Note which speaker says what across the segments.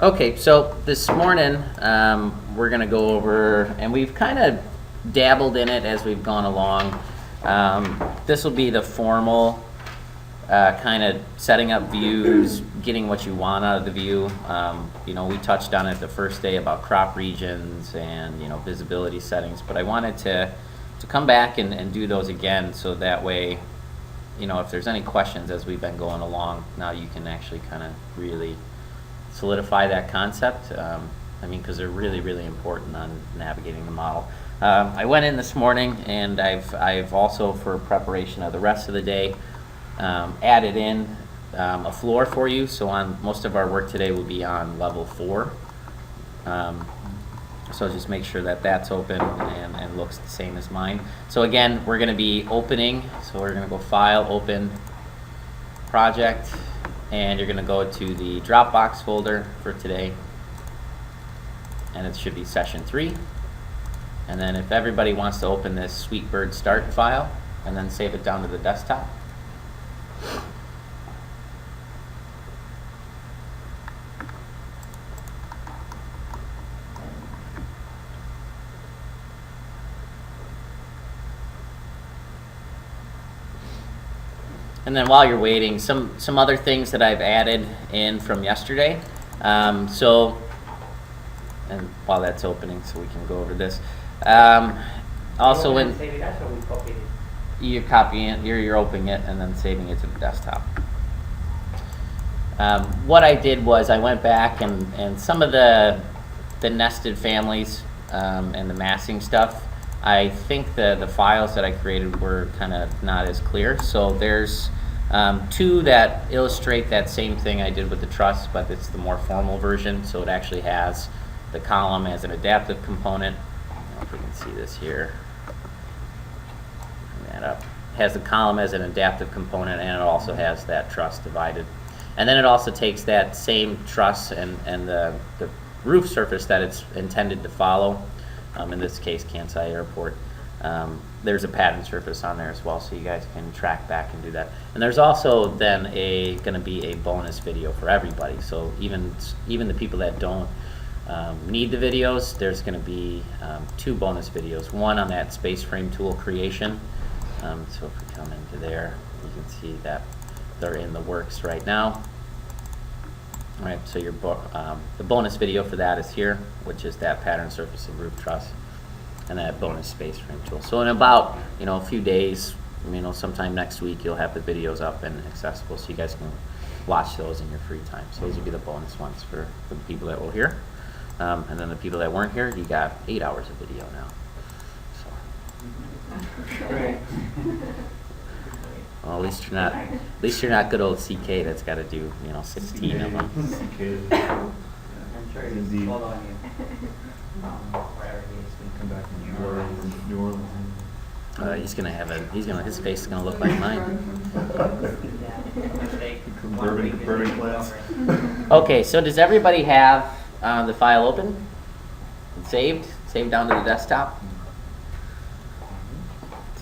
Speaker 1: Okay, so this morning we're going to go over, and we've kind of dabbled in it as we've gone along. This will be the formal kind of setting up views, getting what you want out of the view. We touched on it the first day about crop regions and visibility settings, but I wanted to come back and do those again, so that way, if there's any questions as we've been going along, now you can actually kind of really solidify that concept. Because they're really, really important on navigating the model. I went in this morning, and I've also, for preparation of the rest of the day, added in a floor for you. So on most of our work today will be on level 4. So just make sure that that's open and looks the same as mine. So again, we're going to be opening. So we're going to go File, Open, Project, and you're going to go to the Dropbox folder for today. And it should be session 3. And then if everybody wants to open this Sweet Bird Start file and then save it down to the desktop. And then while you're waiting, some other things that I've added in from yesterday. And while that's opening, so we can go over this. Also, when you're copying it, you're opening it and then saving it to the desktop. What I did was I went back and some of the nested families and the massing stuff, I think the files that I created were kind of not as clear. So there's 2 that illustrate that same thing I did with the truss, but it's the more formal version. So it actually has the column as an adaptive component. I don't know if we can see this here. Bring that up. It has the column as an adaptive component, and it also has that truss divided. And then it also takes that same truss and the roof surface that it's intended to follow. In this case, Kansai Airport. There's a pattern surface on there as well, so you guys can track back and do that. And there's also then going to be a bonus video for everybody. So even the people that don't need the videos, there's going to be 2 bonus videos. One on that space frame tool creation. So if we come into there, you can see that they're in the works right now. All right, so the bonus video for that is here, which is that pattern surface and roof truss, and that bonus space frame tool. So in about a few days, sometime next week, you'll have the videos up and accessible, so you guys can watch those in your free time. So those will be the bonus ones for the people that were here, and then the people that weren't here, you got 8 hours of video now. So.
Speaker 2: Right.
Speaker 1: Well, at least you're not good old CK that's got to do 16 of them.
Speaker 2: CK.
Speaker 3: I'm sure he's full on you. Wherever he is.
Speaker 2: Come back from New Orleans.
Speaker 1: His face is gonna look like mine.
Speaker 2: Bourbon class.
Speaker 1: Okay, so does everybody have the file open? Saved down to the desktop?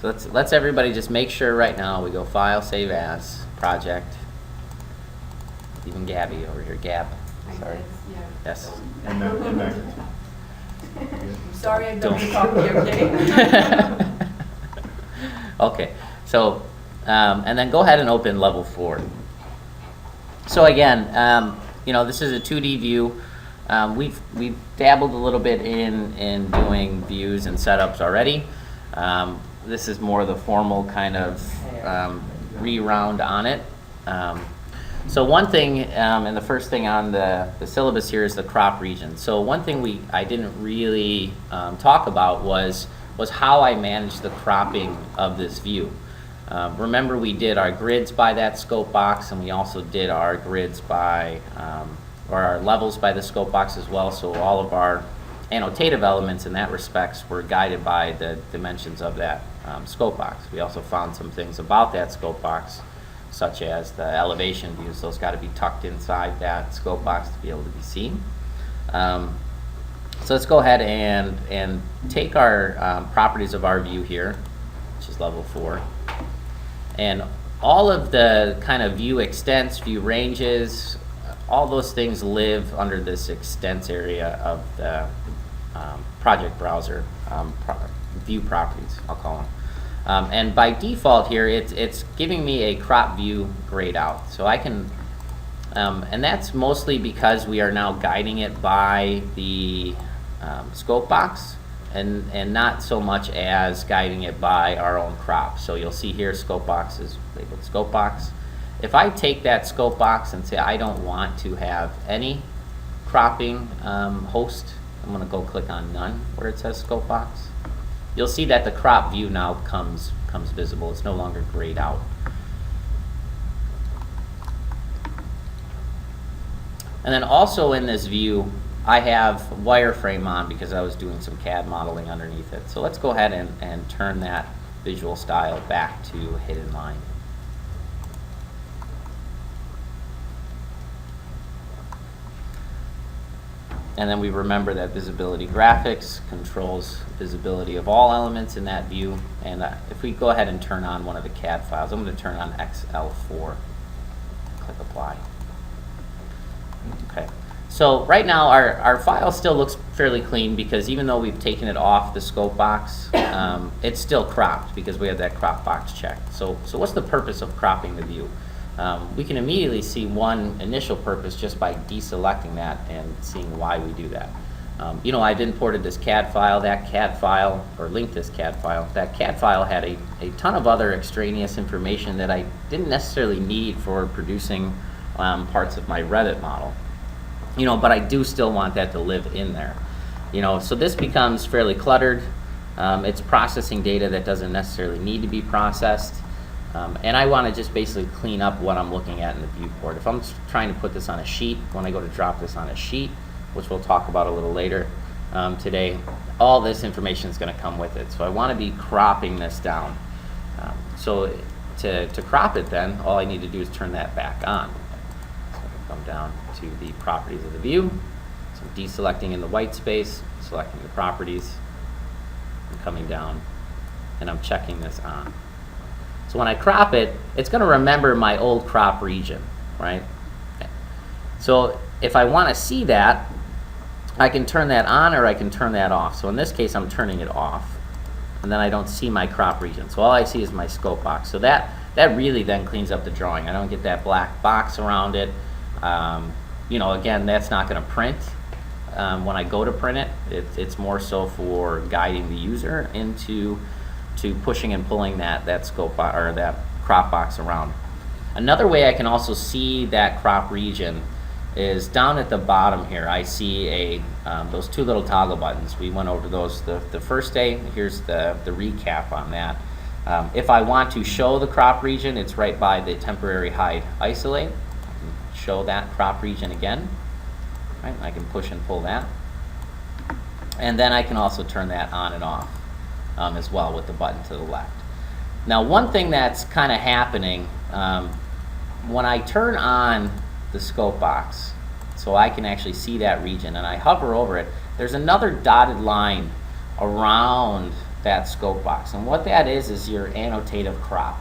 Speaker 1: So let's everybody just make sure right now we go File, Save As, Project. Even Gabby over here, Gab. Sorry. Yes.
Speaker 2: And Mac.
Speaker 4: I'm sorry I don't talk to you, okay?
Speaker 1: Okay, so and then go ahead and open level 4. So again, this is a 2D view. We've dabbled a little bit in doing views and setups already. This is more the formal kind of re-round on it. So one thing, and the first thing on the syllabus here is the crop region. So one thing I didn't really talk about was how I managed the cropping of this view. Remember, we did our grids by that scope box, and we also did our grids by, or our levels by the scope box as well. So all of our annotative elements in that respects were guided by the dimensions of that scope box. We also found some things about that scope box, such as the elevation views. Those got to be tucked inside that scope box to be able to be seen. So let's go ahead and take our properties of our view here, which is level 4, and all of the kind of view extents, view ranges, all those things live under this extents area of the project browser, view properties, I'll call them. And by default here, it's giving me a crop view grayed out. So I can, and that's mostly because we are now guiding it by the scope box and not so much as guiding it by our own crop. So you'll see here scope box is labeled scope box. If I take that scope box and say I don't want to have any cropping host, I'm going to go click on none where it says scope box. You'll see that the crop view now comes visible. It's no longer grayed out. And then also in this view, I have wireframe on because I was doing some CAD modeling underneath it. So let's go ahead and turn that visual style back to hidden line. And then we remember that visibility graphics controls visibility of all elements in that view. And if we go ahead and turn on one of the CAD files, I'm going to turn on XL4. Click apply. Okay. So right now our file still looks fairly clean because even though we've taken it off the scope box, it's still cropped because we have that crop box checked. So what's the purpose of cropping the view? We can immediately see one initial purpose just by deselecting that and seeing why we do that. You know, I've imported this CAD file, or linked this CAD file. That CAD file had a ton of other extraneous information that I didn't necessarily need for producing parts of my Revit model. You know, but I do still want that to live in there. You know, so this becomes fairly cluttered. It's processing data that doesn't necessarily need to be processed. And I want to just basically clean up what I'm looking at in the viewport. If I'm trying to put this on a sheet, when I go to drop this on a sheet, which we'll talk about a little later today, all this information is going to come with it. So I want to be cropping this down. So to crop it then, all I need to do is turn that back on. So I come down to the properties of the view. So I'm deselecting in the white space, selecting the properties, and coming down, and I'm checking this on. So when I crop it, it's going to remember my old crop region, right? Okay. So if I want to see that, I can turn that on or I can turn that off. So in this case, I'm turning it off, and then I don't see my crop region. So all I see is my scope box. So that really then cleans up the drawing. I don't get that black box around it. You know, again, that's not going to print when I go to print it. It's more so for guiding the user into pushing and pulling that scope or that crop box around. Another way I can also see that crop region is down at the bottom here. I see those two little toggle buttons. We went over those the first day. Here's the recap on that. If I want to show the crop region, it's right by the temporary hide isolate. I can show that crop region again. Right? I can push and pull that. And then I can also turn that on and off. As well with the button to the left. Now one thing that's kind of happening when I turn on the scope box, so I can actually see that region, and I hover over it, there's another dotted line around that scope box, and what that is your annotative crop.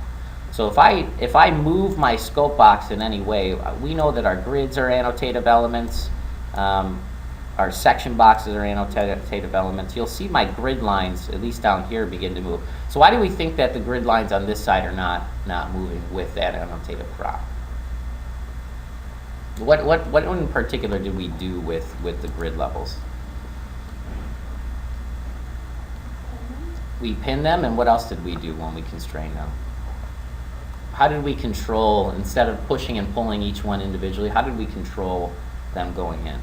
Speaker 1: So if I move my scope box in any way, we know that our grids are annotative elements. Our section boxes are annotative elements. You'll see my grid lines, at least down here, begin to move. So why do we think that the grid lines on this side are not moving with that annotative crop? What in particular did we do with the grid levels? We pinned them, and what else did we do when we constrained them? How did we control, instead of pushing and pulling each one individually, how did we control them going in?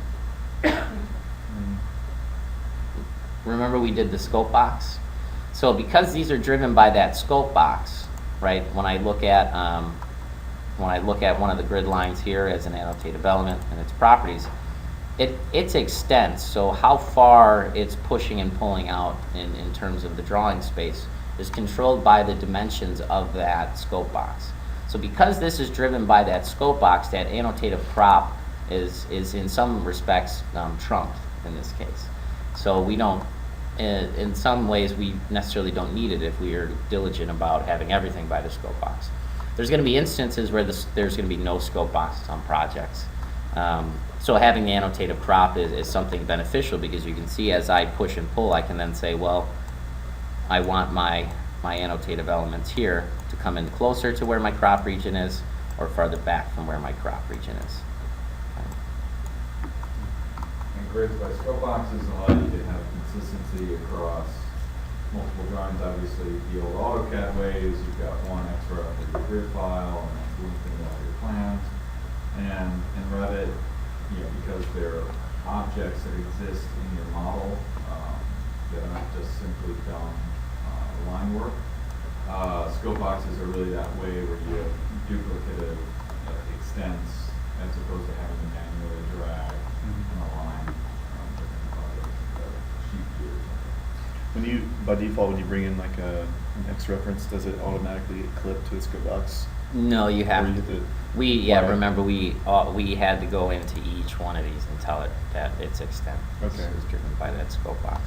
Speaker 1: Remember we did the scope box? So because these are driven by that scope box, right, when I look at one of the grid lines here as an annotative element and its properties, its extent, so how far it's pushing and pulling out in terms of the drawing space, is controlled by the dimensions of that scope box. So because this is driven by that scope box, that annotative crop is in some respects trumped in this case. So we don't, in some ways, we necessarily don't need it if we are diligent about having everything by the scope box. There's going to be instances where there's going to be no scope boxes on projects. So having the annotated prop is something beneficial, because you can see as I push and pull, I can then say, well, I want my annotative elements here to come in closer to where my crop region is, or farther back from where my crop region is.
Speaker 5: And grids by scope boxes allow you to have consistency across multiple drawings. Obviously, the old AutoCAD ways, you've got one extra for your grid file, and that's linked into all your plans. And in Revit, because they're objects that exist in your model, that aren't just simply done line work. Scope boxes are really that way where you have duplicative extents as opposed to having to manually drag an line within a sheet view or something.
Speaker 2: When you, by default, when you bring in like an X reference, does it automatically clip to the scope box?
Speaker 1: No, you have
Speaker 2: Or you
Speaker 1: to.
Speaker 2: have to
Speaker 1: Yeah, remember we had to go into each one of these and tell it that its extent
Speaker 2: Okay.
Speaker 1: is driven by that scope box.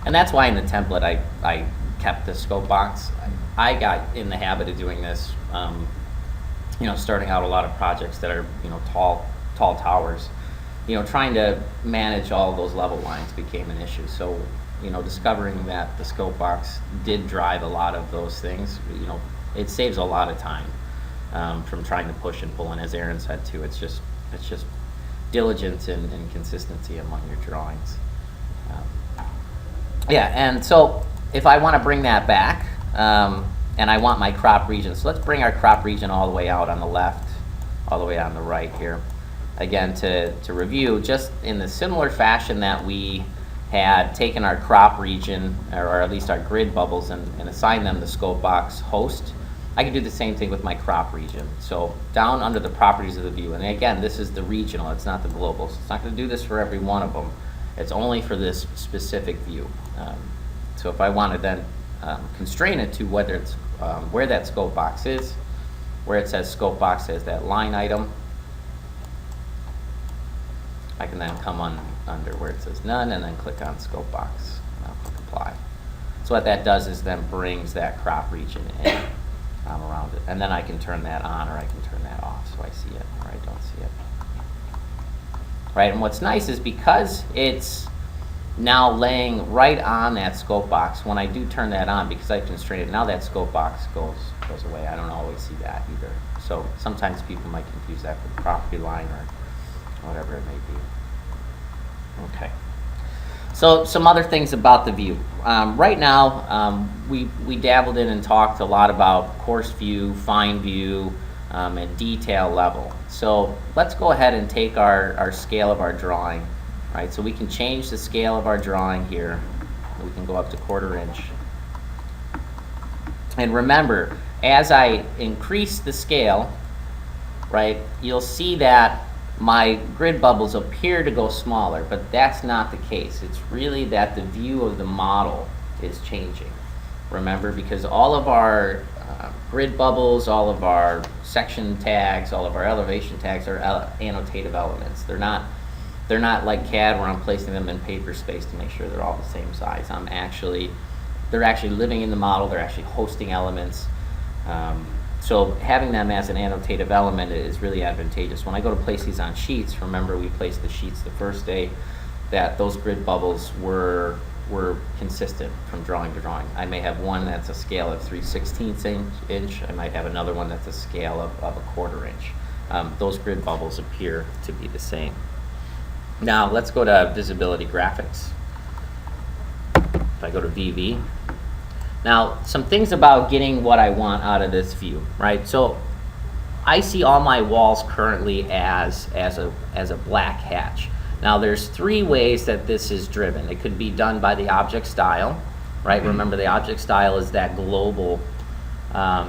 Speaker 1: And that's why in the template I kept the scope box. I got in the habit of doing this, starting out a lot of projects that are, tall towers. Trying to manage all those level lines became an issue. So, discovering that the scope box did drive a lot of those things, it saves a lot of time. From trying to push and pull, and as Aaron said too, it's just diligence and consistency among your drawings. And so if I want to bring that back, and I want my crop region, so let's bring our crop region all the way out on the left, all the way on the right here. Again, to review, just in the similar fashion that we had taken our crop region, or at least our grid bubbles, and assigned them the scope box host, I can do the same thing with my crop region. So down under the properties of the view, and again, this is the regional, it's not the global, so it's not going to do this for every one of them. It's only for this specific view. So if I want to then constrain it to whether it's where that scope box is, where it says scope box as that line item, I can then come under where it says none and then click on scope box, and I'll click apply. So what that does is then brings that crop region in. Around it, and then I can turn that on or I can turn that off, so I see it or I don't see it. Right, and what's nice is because it's now laying right on that scope box, when I do turn that on, because I've constrained it, now that scope box goes away. I don't always see that either. So sometimes people might confuse that with the property line or whatever it may be. Okay. So some other things about the view. Right now, we dabbled in and talked a lot about coarse view, fine view, and detail level. So let's go ahead and take our scale of our drawing. Right, so we can change the scale of our drawing here. We can go up to 1/4 inch. And remember, as I increase the scale, right, you'll see that my grid bubbles appear to go smaller, but that's not the case. It's really that the view of the model is changing. Remember, because all of our grid bubbles, all of our section tags, all of our elevation tags are annotative elements. They're not like CAD where I'm placing them in paper space to make sure they're all the same size. They're actually living in the model. They're actually hosting elements. So having them as an annotative element is really advantageous. When I go to place these on sheets, remember we placed the sheets the first day, that those grid bubbles were consistent from drawing to drawing. I may have one that's a scale of 3/16 inch. I might have another one that's a scale of a 1/4 inch. Those grid bubbles appear to be the same. Now let's go to visibility graphics. If I go to VV. Now, some things about getting what I want out of this view, right? So I see all my walls currently as a black hatch. Now there's 3 ways that this is driven. It could be done by the object style, right? Remember, the object style is that global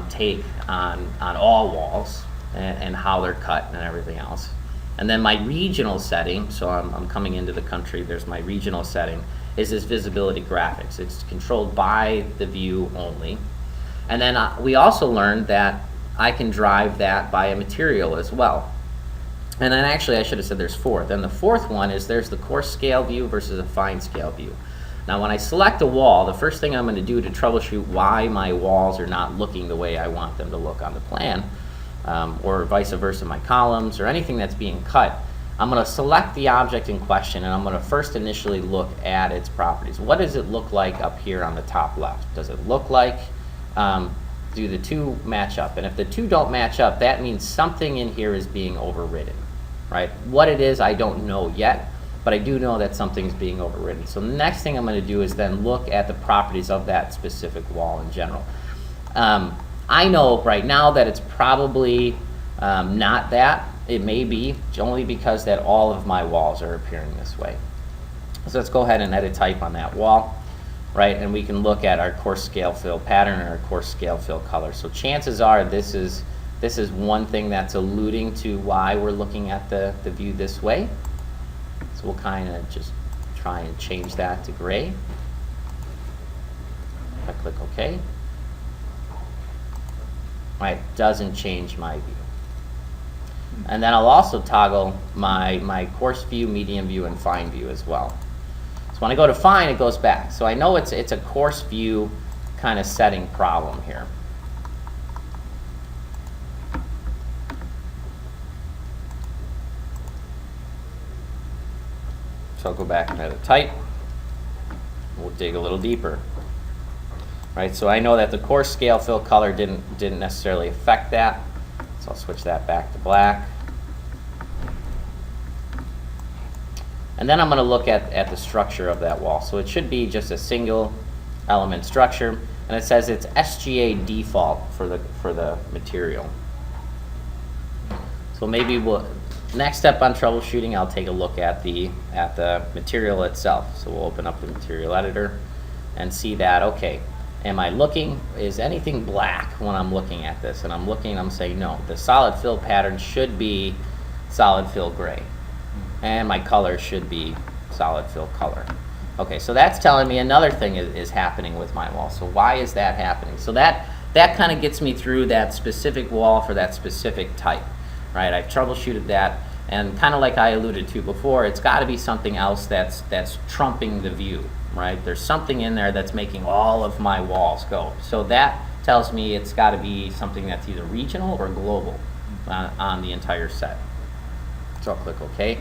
Speaker 1: take on all walls and how they're cut and everything else. And then my regional setting, so I'm coming into the country, there's my regional setting, is this visibility graphics. It's controlled by the view only. And then we also learned that I can drive that by a material as well. And then actually I should have said there's 4. Then the 4th one is there's the coarse scale view versus a fine scale view. Now when I select a wall, the first thing I'm going to do to troubleshoot why my walls are not looking the way I want them to look on the plan, or vice versa, my columns or anything that's being cut, I'm going to select the object in question, and I'm going to first initially look at its properties. What does it look like up here on the top left? Does it look like, do the two match up? And if the two don't match up, that means something in here is being overridden, right? What it is, I don't know yet, but I do know that something's being overridden. So the next thing I'm going to do is then look at the properties of that specific wall in general. I know right now that it's probably not that. It may be, only because that all of my walls are appearing this way. So let's go ahead and edit type on that wall, right? And we can look at our coarse scale fill pattern and our coarse scale fill color. So chances are this is one thing that's alluding to why we're looking at the view this way. So we'll kind of just try and change that to gray. If I click OK. Right, doesn't change my view. And then I'll also toggle my coarse view, medium view, and fine view as well. So when I go to fine, it goes back. So I know it's a coarse view kind of setting problem here. So I'll go back and edit type. We'll dig a little deeper. Right, so I know that the coarse scale fill color didn't necessarily affect that. So I'll switch that back to black. And then I'm going to look at the structure of that wall. So it should be just a single element structure, and it says it's SGA default for the material. So maybe next step on troubleshooting, I'll take a look at the material itself. So we'll open up the material editor and see that, okay, am I looking, is anything black when I'm looking at this? And I'm saying no, the solid fill pattern should be solid fill gray. And my color should be solid fill color. Okay, so that's telling me another thing is happening with my wall. So why is that happening? So that kind of gets me through that specific wall for that specific type, right? I've troubleshooted that, and kind of like I alluded to before, it's got to be something else that's trumping the view, right? There's something in there that's making all of my walls go. So that tells me it's got to be something that's either regional or global on the entire set. So I'll click OK.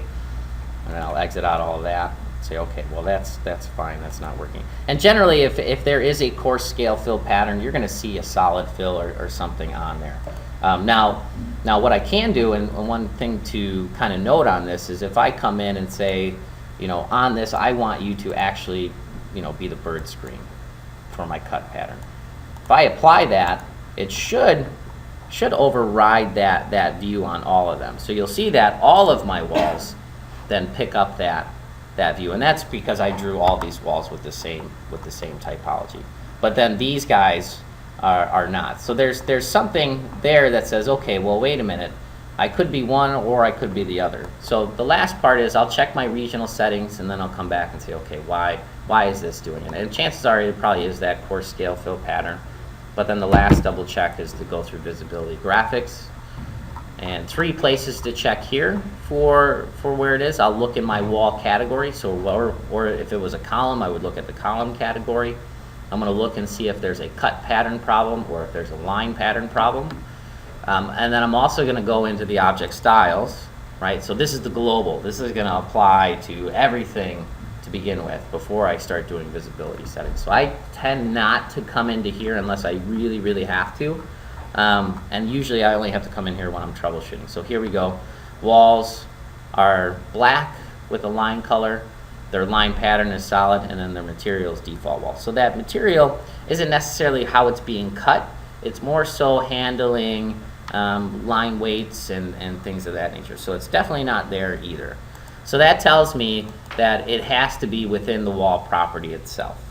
Speaker 1: And I'll exit out all of that. Say, okay, well that's fine. That's not working. And generally, if there is a coarse scale fill pattern, you're going to see a solid fill or something on there. Now what I can do, and one thing to kind of note on this is if I come in and say, on this, I want you to actually, be the bird screen for my cut pattern. If I apply that, it should override that view on all of them. So you'll see that all of my walls then pick up that view, and that's because I drew all these walls with the same typology. But then these guys are not. So there's something there that says, okay, well wait a minute, I could be one or I could be the other. So the last part is I'll check my regional settings, and then I'll come back and say, okay, why is this doing it? And chances are it probably is that coarse scale fill pattern. But then the last double check is to go through visibility graphics. And 3 places to check here for where it is. I'll look in my wall category. So or if it was a column, I would look at the column category. I'm going to look and see if there's a cut pattern problem or if there's a line pattern problem. And then I'm also going to go into the object styles, right? So this is the global. This is going to apply to everything to begin with before I start doing visibility settings. So I tend not to come into here unless I really, really have to. And usually I only have to come in here when I'm troubleshooting. So here we go. Walls are black with a line color. Their line pattern is solid, and then their material is default wall. So that material isn't necessarily how it's being cut. It's more so handling line weights and things of that nature. So it's definitely not there either. So that tells me that it has to be within the wall property itself.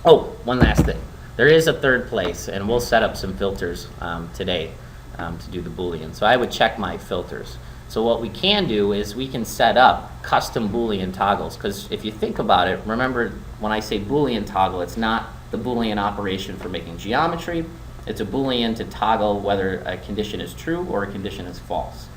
Speaker 1: Oh, one last thing. There is a third place, and we'll set up some filters today to do the Boolean. So I would check my filters. So what we can do is we can set up custom Boolean toggles, because if you think about it, remember when I say Boolean toggle, it's not the Boolean operation for making geometry. It's a Boolean to toggle whether a condition is true or a condition is false.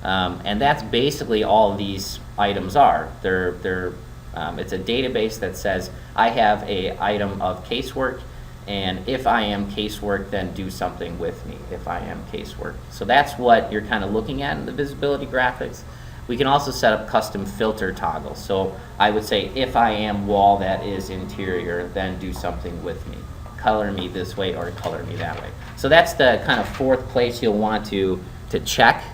Speaker 1: And that's basically all these items are. It's a database that says I have a item of casework, and if I am casework, then do something with me if I am casework. So that's what you're kind of looking at in the visibility graphics. We can also set up custom filter toggles. So I would say if I am wall that is interior, then do something with me. Color me this way or color me that way. So that's the kind of fourth place you'll want to check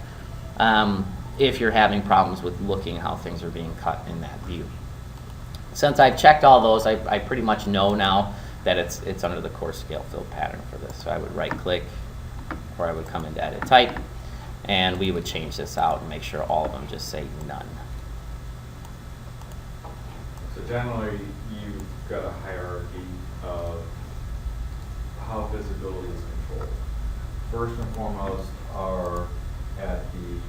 Speaker 1: if you're having problems with looking how things are being cut in that view. Since I've checked all those, I pretty much know now that it's under the coarse scale fill pattern for this. So I would right click, or I would come into edit type, and we would change this out and make sure all of them just say none.
Speaker 5: So generally, you've got a hierarchy of how visibility is controlled. First and foremost are at the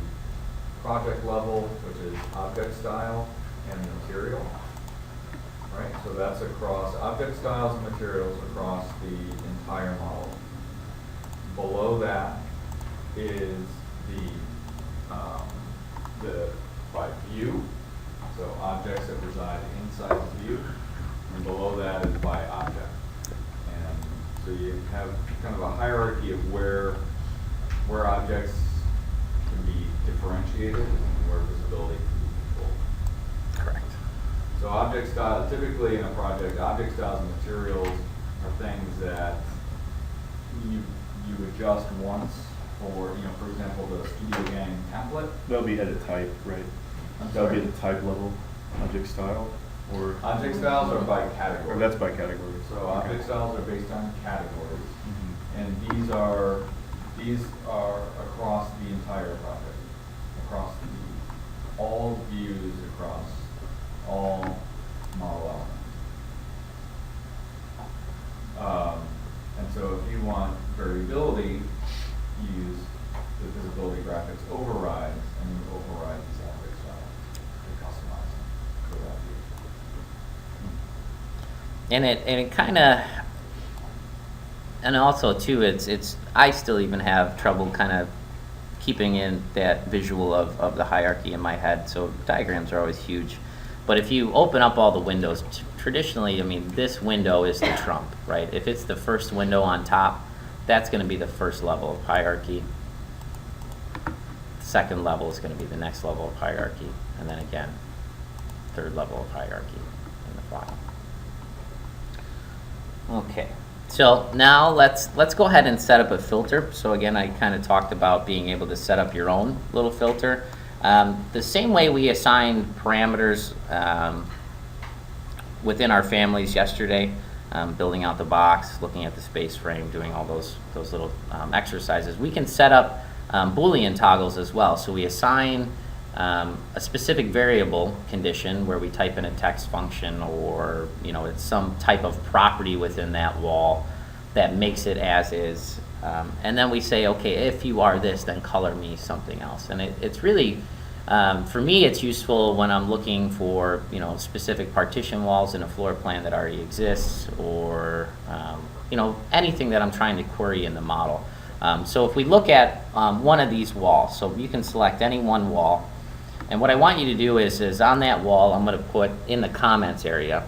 Speaker 5: project level, which is object style and material. Right, so that's across object styles and materials across the entire model. Below that is the by view, so objects that reside inside the view, and below that is by object. And so you have kind of a hierarchy of where objects can be differentiated and where visibility can be controlled.
Speaker 1: Correct.
Speaker 5: So object style, typically in a project, object styles and materials are things that you adjust once for, for example, the Studio Gang template.
Speaker 2: That'll be edit type, right? That'll be at the type level, object style, or?
Speaker 5: Object styles are by category.
Speaker 2: Or that's by category.
Speaker 5: So object styles are based on categories,
Speaker 2: Mhm.
Speaker 5: and these are across the entire project, across all views, across all model elements. And so if you want variability, you use the visibility graphics overrides, and you override these object styles to customize them for that view.
Speaker 1: And it kind of, and also too, it's I still even have trouble kind of keeping in that visual of the hierarchy in my head. So diagrams are always huge. But if you open up all the windows, traditionally, I mean, this window is the trump, right? If it's the first window on top, that's going to be the first level of hierarchy. Second level is going to be the next level of hierarchy. And then again, third level of hierarchy in the bottom. Okay, so now let's go ahead and set up a filter. So again, I kind of talked about being able to set up your own little filter. The same way we assign parameters within our families yesterday, building out the box, looking at the space frame, doing all those little exercises, we can set up Boolean toggles as well. So we assign a specific variable condition where we type in a text function, or it's some type of property within that wall that makes it as is, and then we say, okay, if you are this, then color me something else. And it's really, for me, it's useful when I'm looking for specific partition walls in a floor plan that already exists, or anything that I'm trying to query in the model. So if we look at one of these walls, so you can select any one wall, and what I want you to do is on that wall, I'm going to put in the comments area,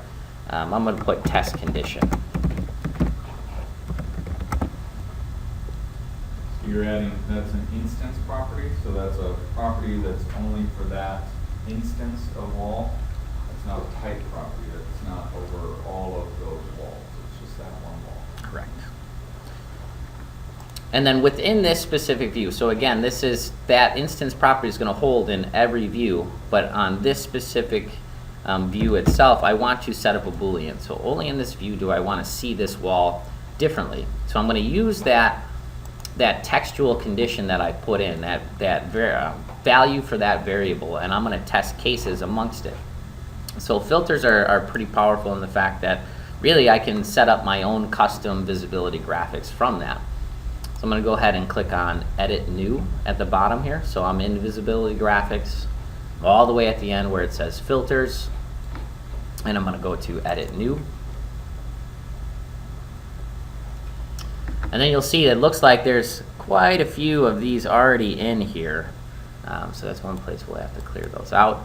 Speaker 1: I'm going to put test condition.
Speaker 5: You're adding, that's an instance property, so that's a property that's only for that instance of wall. It's not a type property, it's not over all of those walls, it's just that one wall.
Speaker 1: Correct. And then within this specific view, so again, that instance property is going to hold in every view, but on this specific view itself, I want to set up a Boolean. So only in this view do I want to see this wall differently. So I'm going to use that textual condition that I put in, that value for that variable, and I'm going to test cases amongst it. So filters are pretty powerful in the fact that really I can set up my own custom visibility graphics from that. So I'm going to go ahead and click on Edit New at the bottom here. So I'm in Visibility Graphics, all the way at the end where it says Filters, and I'm going to go to Edit New. And then you'll see it looks like there's quite a few of these already in here. So that's one place we'll have to clear those out.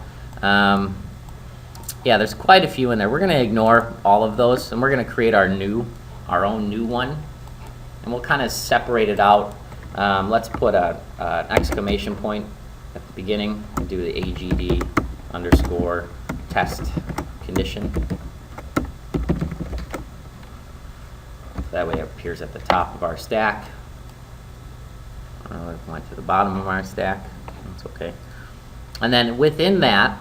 Speaker 1: Yeah, there's quite a few in there. We're going to ignore all of those, and we're going to create our own new one. And we'll kind of separate it out. Let's put an exclamation point at the beginning, do the AGD underscore test condition. That way it appears at the top of our stack. It went to the bottom of our stack. That's okay. And then within that,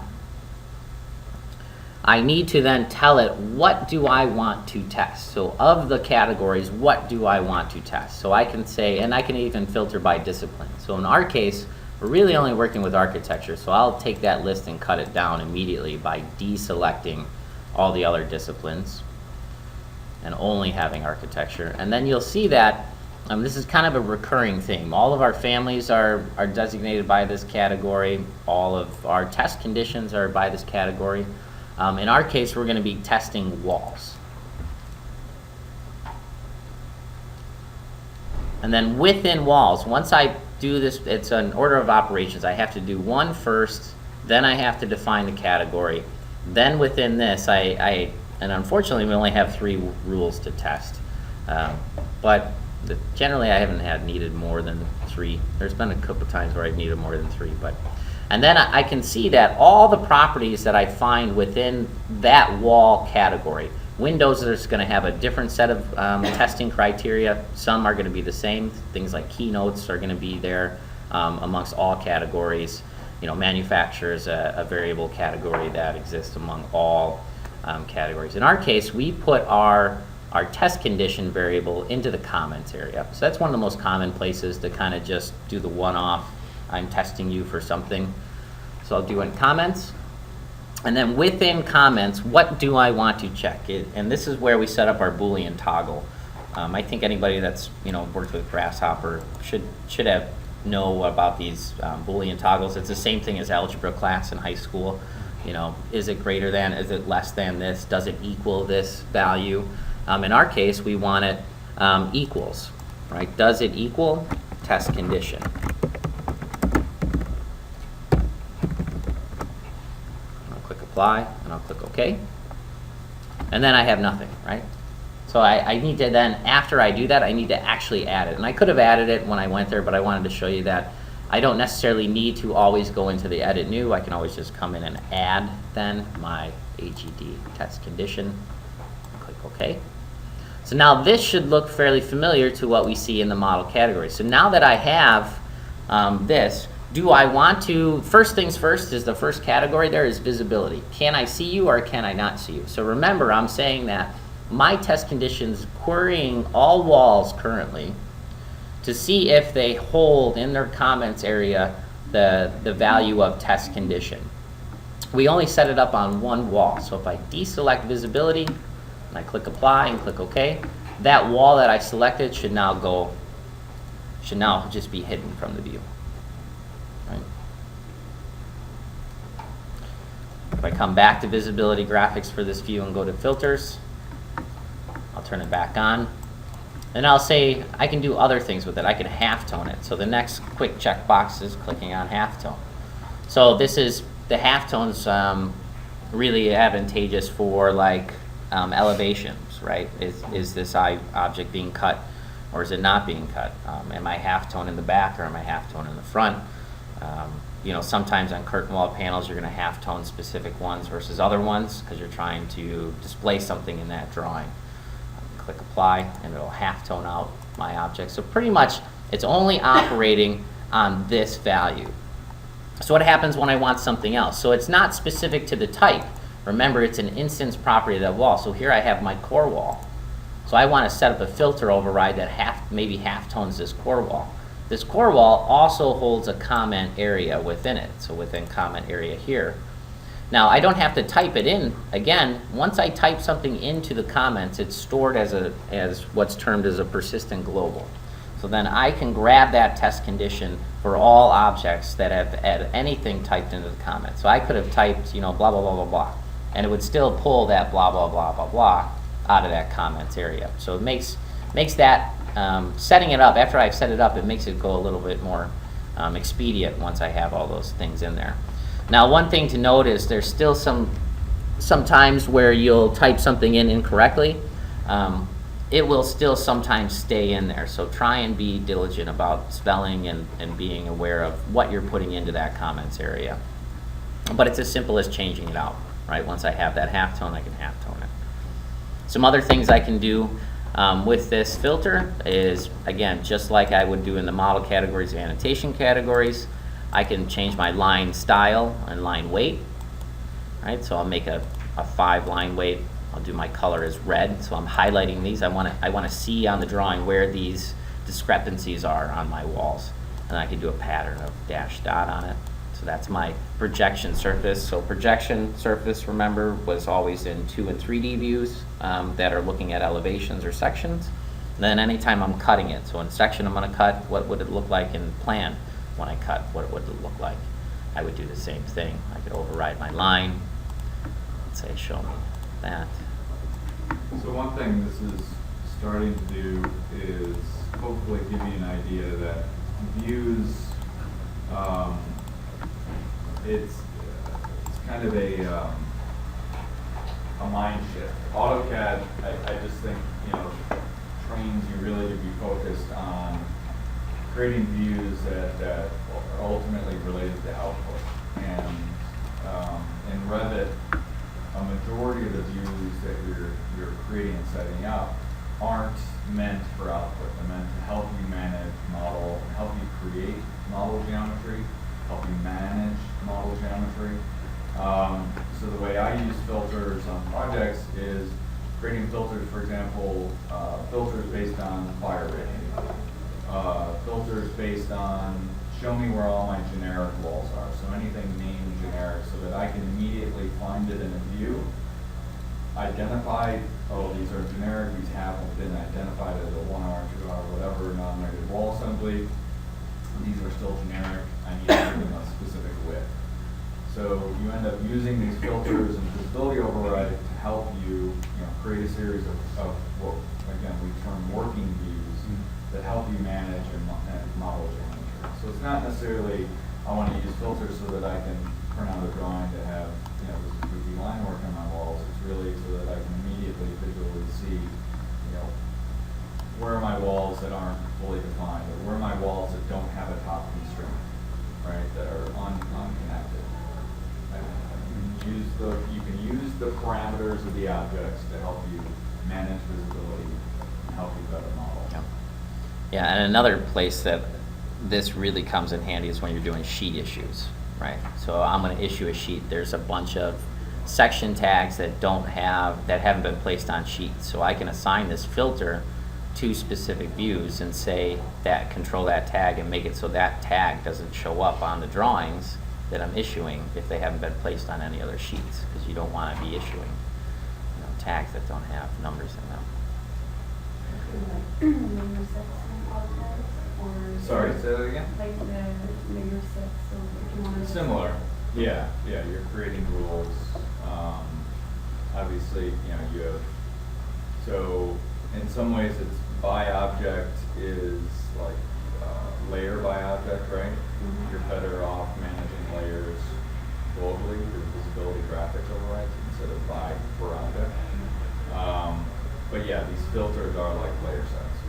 Speaker 1: I need to then tell it, what do I want to test? So of the categories, what do I want to test? So I can say, and I can even filter by discipline. So in our case, we're really only working with architecture. So I'll take that list and cut it down immediately by deselecting all the other disciplines and only having architecture. And then you'll see that this is kind of a recurring theme. All of our families are designated by this category. All of our test conditions are by this category. In our case, we're going to be testing walls. And then within walls, once I do this, it's an order of operations. I have to do one first, then I have to define the category. Then within this, and unfortunately we only have 3 rules to test. But generally I haven't needed more than 3. There's been a couple times where I've needed more than 3, but. And then I can see that all the properties that I find within that wall category, windows are going to have a different set of testing criteria. Some are going to be the same. Things like keynotes are going to be there amongst all categories. Manufacturer is a variable category that exists among all categories. In our case, we put our test condition variable into the comments area. So that's one of the most common places to kind of just do the one-off. I'm testing you for something. So I'll do in comments. And then within comments, what do I want to check? And this is where we set up our Boolean toggle. I think anybody that's worked with Grasshopper should know about these Boolean toggles. It's the same thing as algebra class in high school. Is it greater than? Is it less than this? Does it equal this value? In our case, we want it equals, right? Does it equal test condition? Apply, and I'll click OK. And then I have nothing, right? So I need to then, after I do that, I need to actually add it. And I could have added it when I went there, but I wanted to show you that I don't necessarily need to always go into the edit new. I can always just come in and add then my AGD test condition. Click OK. So now this should look fairly familiar to what we see in the model category. So now that I have this, do I want to, first things first is the first category there is visibility. Can I see you or can I not see you? So remember, I'm saying that my test conditions querying all walls currently to see if they hold in their comments area the value of test condition. We only set it up on one wall. So if I deselect visibility and I click apply and click OK, that wall that I selected should now just be hidden from the view. Right. If I come back to visibility graphics for this view and go to filters, I'll turn it back on. And I'll say I can do other things with it. I can halftone it. So the next quick checkbox is clicking on halftone. So this is, the halftone's really advantageous for like elevations, right? Is this object being cut or is it not being cut? Am I halftone in the back or am I halftone in the front? Sometimes on curtain wall panels you're going to halftone specific ones versus other ones because you're trying to display something in that drawing. Click apply and it'll halftone out my object. So pretty much it's only operating on this value. So what happens when I want something else? So it's not specific to the type. Remember, it's an instance property of that wall. So here I have my core wall. So I want to set up a filter override that maybe halftones this core wall. This core wall also holds a comment area within it, so within comment area here. Now I don't have to type it in. Again, once I type something into the comments, it's stored as what's termed as a persistent global. So then I can grab that test condition for all objects that have had anything typed into the comments. So I could have typed, blah, blah, blah, blah, blah, and it would still pull that blah, blah, blah, blah, blah out of that comments area. So it makes that setting it up, after I've set it up, it makes it go a little bit more expedient once I have all those things in there. Now, one thing to note is there's still some times where you'll type something in incorrectly. it will still sometimes stay in there. So try and be diligent about spelling and being aware of what you're putting into that comments area. But it's as simple as changing it out, right? Once I have that halftone, I can halftone it. Some other things I can do with this filter is, again, just like I would do in the model categories, the annotation categories, I can change my line style and line weight, right? So I'll make a 5-line weight. I'll do my color as red, so I'm highlighting these. I want to see on the drawing where these discrepancies are on my walls. And I can do a pattern of dash dot on it. So that's my projection surface. So projection surface, remember, was always in 2 and 3D views that are looking at elevations or sections. And then anytime I'm cutting it, so in section I'm going to cut, what would it look like in plan when I cut? What would it look like? I would do the same thing. I could override my line. Let's say show me that.
Speaker 5: So one thing this is starting to do is hopefully give you an idea that views, it's kind of a mind shift. AutoCAD, I just think, trains you really to be focused on creating views that are ultimately related to output. And in Revit, a majority of the views that you're creating and setting up aren't meant for output. They're meant to help you manage model, help you create model geometry, help you manage model geometry. So the way I use filters on projects is creating filters, for example, filters based on fire rating, filters based on show me where all my generic walls are. So anything named generic, so that I can immediately find it in a view, identify, oh, these are generic, these haven't been identified as a 1R, 2R, whatever, non-negative wall assembly. These are still generic, I need to give them a specific width. So you end up using these filters and visibility override to help you, create a series of what, again, we term working views that help you manage and model geometry. So it's not necessarily, I want to use filters so that I can print out a drawing to have, this goofy line work on my walls. It's really so that I can immediately visually see, where are my walls that aren't fully defined, or where are my walls that don't have a top constraint, right, that are unconnected. You can use the parameters of the objects to help you manage visibility and help you better model.
Speaker 1: Yeah, and another place that this really comes in handy is when you're doing sheet issues, right? So I'm going to issue a sheet. There's a bunch of section tags that haven't been placed on sheets. So I can assign this filter to specific views and say that control that tag and make it so that tag doesn't show up on the drawings that I'm issuing if they haven't been placed on any other sheets, because you don't want to be issuing tags that don't have numbers in them.
Speaker 5: Sorry, say that again?
Speaker 4: Like the layer set, so if you want to.
Speaker 5: Similar, yeah, you're creating rules. Obviously, you have, so in some ways it's by object is like layer by object, right? Mm-hmm. You're better off managing layers globally through visibility graphics overrides instead of by per object. But yeah, these filters are like layer sets.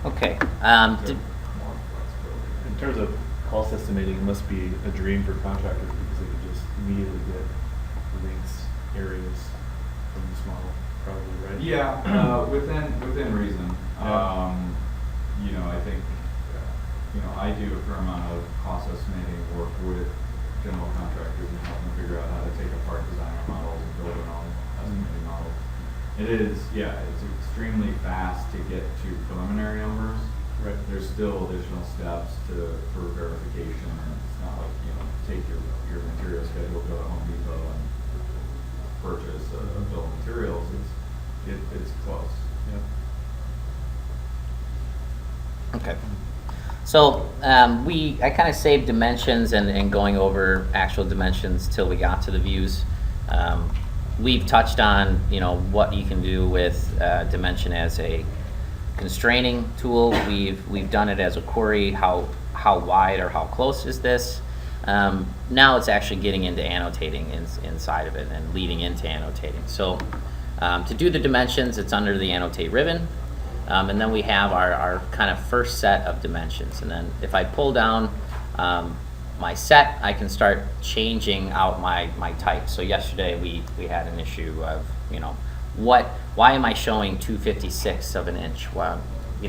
Speaker 1: Okay.
Speaker 5: More flexibility.
Speaker 2: In terms of cost estimating, it must be a dream for contractors because they could just immediately get links, areas from this model, probably, right?
Speaker 5: Yeah, within reason.
Speaker 2: Yeah.
Speaker 5: I think, I do a fair amount of cost estimating work with general contractors and help them figure out how to take apart designer models and build their own estimating models. It is, it's extremely fast to get to preliminary numbers. Right. There's still additional steps for verification, and it's not like, take your material schedule, go to Home Depot and purchase a bill of materials. It's close.
Speaker 2: Yeah.
Speaker 1: Okay. So I kind of saved dimensions and going over actual dimensions till we got to the views. We've touched on what you can do with dimension as a constraining tool. We've done it as a query. How wide or how close is this? Now it's actually getting into annotating inside of it and leading into annotating. So To do the dimensions, it's under the annotate ribbon. And then we have our kind of first set of dimensions. And then if I pull down my set, I can start changing out my type. So yesterday we had an issue of, why am I showing 2/56 of an inch? Well,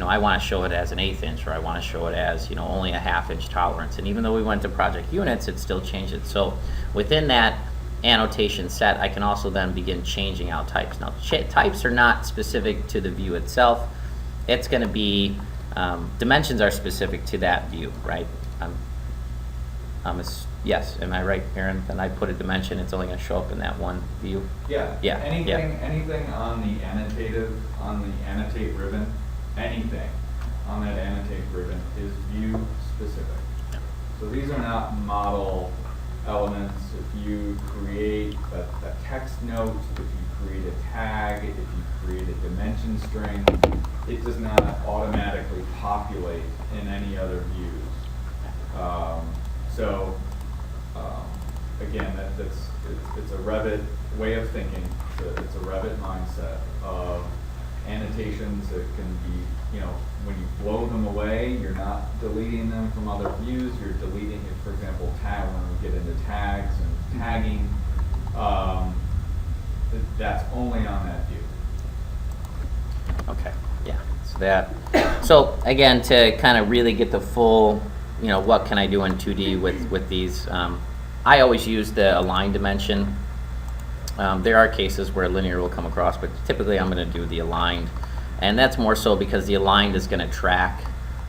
Speaker 1: I want to show it as an 1/8 inch, or I want to show it as, only a 1/2 inch tolerance. And even though we went to project units, it still changed it. So within that annotation set, I can also then begin changing out types. Now, types are not specific to the view itself. It's going to be, dimensions are specific to that view, right? Yes, am I right, Aaron? Then I put a dimension, it's only going to show up in that one view?
Speaker 5: Yeah.
Speaker 1: Yeah,
Speaker 5: Anything on the annotate ribbon, anything on that annotate ribbon is view specific. So these are not model elements. If you create a text note, if you create a tag, if you create a dimension string, it does not automatically populate in any other views. Again, it's a Revit way of thinking. It's a Revit mindset of annotations that can be, when you blow them away, you're not deleting them from other views. You're deleting it, for example, when we get into tags and tagging, that's only on that view.
Speaker 1: Okay, yeah. So again, to kind of really get the full, what can I do in 2D with these, I always use the align dimension. There are cases where linear will come across, but typically I'm going to do the aligned. And that's more so because the aligned is going to track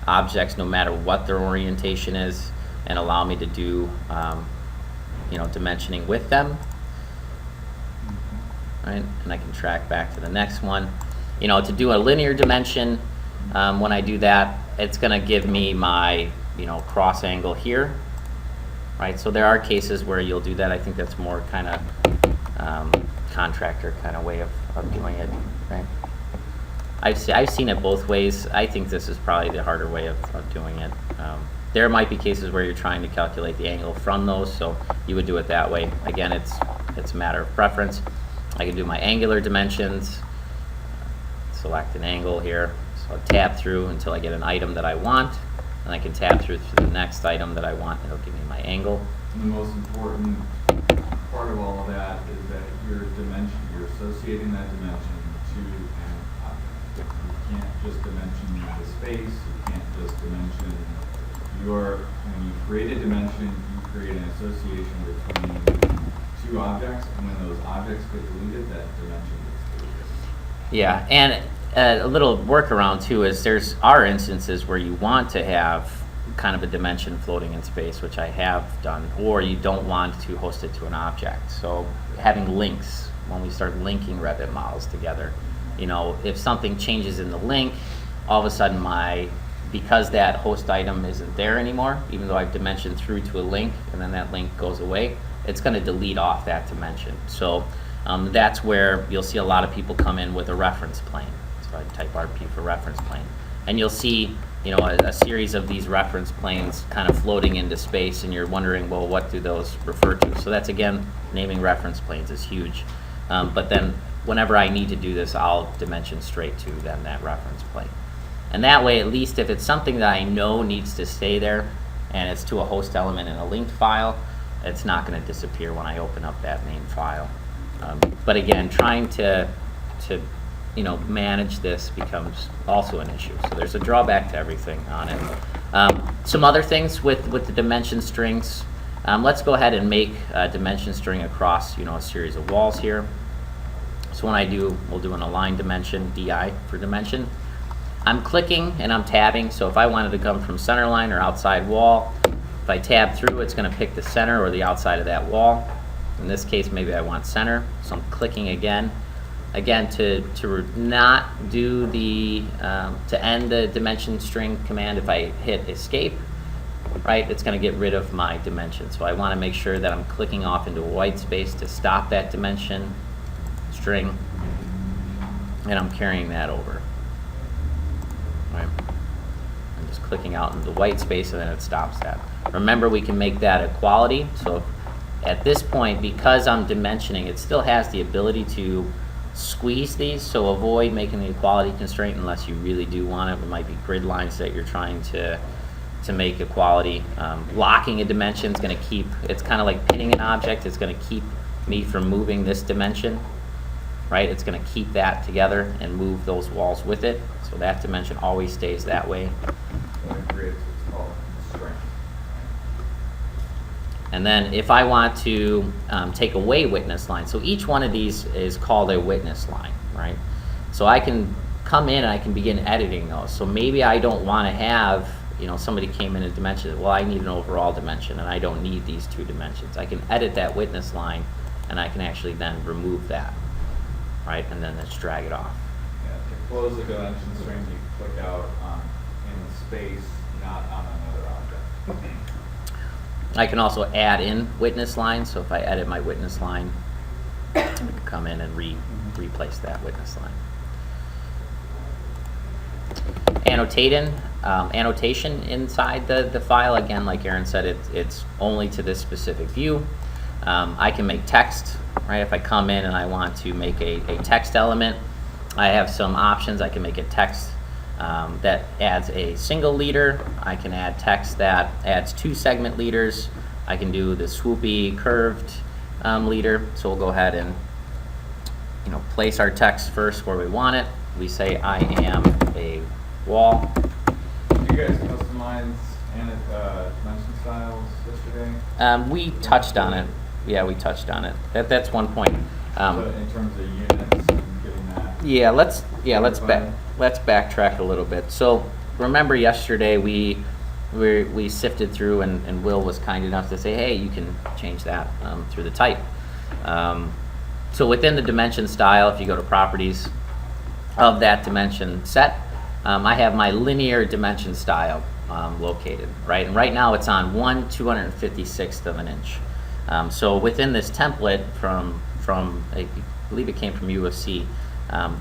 Speaker 1: objects no matter what their orientation is and allow me to do, dimensioning with them. Right? And I can track back to the next one. To do a linear dimension, when I do that, it's going to give me my, cross angle here. Right? So there are cases where you'll do that. I think that's more kind of contractor kind of way of doing it. Right? I've seen it both ways. I think this is probably the harder way of doing it. There might be cases where you're trying to calculate the angle from those, so you would do it that way. Again, it's a matter of preference. I can do my angular dimensions, select an angle here, so I tab through until I get an item that I want, and I can tab through to the next item that I want, and it'll give me my angle.
Speaker 5: And the most important part of all of that is that you're associating that dimension to an object. You can't just dimension the space, you can't just dimension when you create a dimension, you create an association between two objects, and when those objects get deleted, that dimension gets deleted.
Speaker 1: Yeah, and a little workaround too is are instances where you want to have kind of a dimension floating in space, which I have done, or you don't want to host it to an object. So having links, when we start linking Revit models together, if something changes in the link, all of a sudden because that host item isn't there anymore, even though I've dimensioned through to a link and then that link goes away, it's going to delete off that dimension. So that's where you'll see a lot of people come in with a reference plane. So I type RP for reference plane. And you'll see a series of these reference planes kind of floating into space, and you're wondering, well, what do those refer to? So that's, again, naming reference planes is huge. But then whenever I need to do this, I'll dimension straight to then that reference plane. And that way, at least if it's something that I know needs to stay there and it's to a host element in a linked file, it's not going to disappear when I open up that main file. But again, trying to manage this becomes also an issue. So there's a drawback to everything on it. Some other things with the dimension strings. Let's go ahead and make a dimension string across a series of walls here. So when we'll do an align dimension, DI for dimension. I'm clicking and I'm tabbing, so if I wanted to come from center line or outside wall, if I tab through, it's going to pick the center or the outside of that wall. In this case, maybe I want center, so I'm clicking again. Again, to not do to end the dimension string command, if I hit escape, right, it's going to get rid of my dimension. So I want to make sure that I'm clicking off into a white space to stop that dimension string, and I'm carrying that over. Right. I'm just clicking out into the white space and then it stops that. Remember, we can make that equality. So at this point, because I'm dimensioning, it still has the ability to squeeze these, so avoid making the equality constraint unless you really do want it. It might be grid lines that you're trying to make equality. Locking a dimension is going to keep, it's kind of like pinning an object, it's going to keep me from moving this dimension, right? It's going to keep that together and move those walls with it, so that dimension always stays that way.
Speaker 5: When it creates what's called constraint.
Speaker 1: And then if I want to take away witness lines, so each one of these is called a witness line, right? So I can come in and I can begin editing those. So maybe I don't want to have, you know, somebody came in and dimensioned, well, I need an overall dimension and I don't need these two dimensions. I can edit that witness line and I can actually then remove that, right? And then just drag it off.
Speaker 5: Yeah, to close the dimension string, you click out in the space, not on another object.
Speaker 1: I can also add in witness lines. So if I edit my witness line, I can come in and replace that witness line. Annotation inside the file, again, like Aaron said, it's only to this specific view. I can make text, right? If I come in and I want to make a text element, I have some options. I can make a text that adds a single leader. I can add text that adds 2 segment leaders. I can do the swoopy curved leader. So we'll go ahead and, you know, place our text first where we want it. We say I am a wall.
Speaker 5: Did you guys customize dimension styles yesterday?
Speaker 1: We touched on it. Yeah, we touched on it. That's one point.
Speaker 5: So in terms of units and getting that.
Speaker 1: Yeah, let's backtrack a little bit. So remember yesterday we sifted through and Will was kind enough to say, hey, you can change that through the type. So within the dimension style, if you go to properties of that dimension set, I have my linear dimension style located, right? And right now it's on 1/256th of an inch. So within this template from I believe it came from UFC,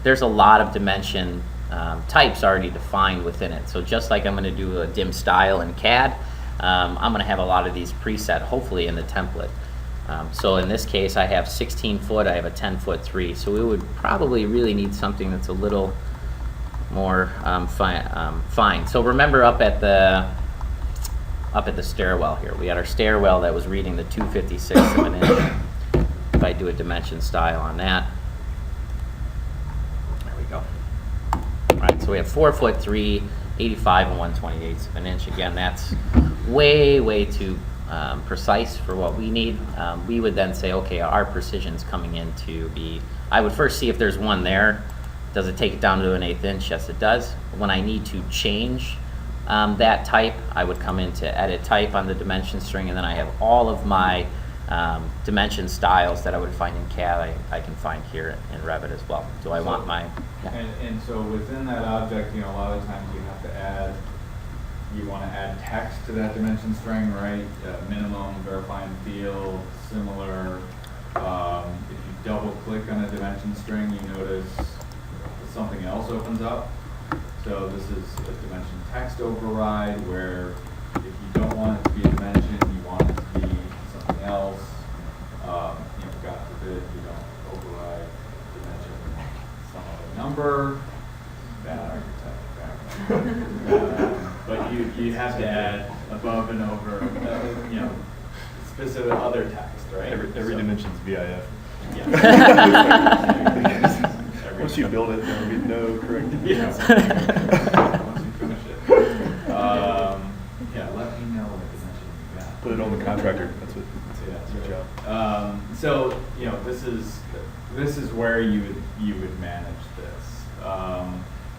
Speaker 1: there's a lot of dimension types already defined within it. So just like I'm going to do a dim style in CAD, I'm going to have a lot of these preset, hopefully, in the template. So in this case, I have 16 foot, I have a 10-foot 3. So we would probably really need something that's a little more fine. So remember up at the stairwell here, we had our stairwell that was reading the 2/56 of an inch. If I do a dimension style on that, there we go. All right, so we have 4'3", 85 and 1/28 of an inch. Again, that's way too precise for what we need. We would then say, okay, our precision's coming in to be, I would first see if there's one there. Does it take it down to an 1/8 inch? Yes, it does. When I need to change that type, I would come into edit type on the dimension string, and then I have all of my dimension styles that I would find in CAD, I can find here in Revit as well. Do I want my... Yeah.
Speaker 5: And so within that object, you know, a lot of times you have to add, you want to add text to that dimension string, right? Minimum, verifying field, similar. If you double click on a dimension string, you notice something else opens up. So this is a dimension text override where if you don't want it to be a dimension, you want it to be something else. You know, God forbid you don't override dimension some other number. Bad architect. But you have to add above and over, you know, specific other text, right?
Speaker 2: Every dimension's VIF.
Speaker 5: Yeah.
Speaker 2: Once you build it, there will be no corrected.
Speaker 5: Yeah. Once you finish it. Yeah, let me know what dimension you got.
Speaker 2: Put it on the contractor. That's your job.
Speaker 5: So, you know, this is where you would manage this.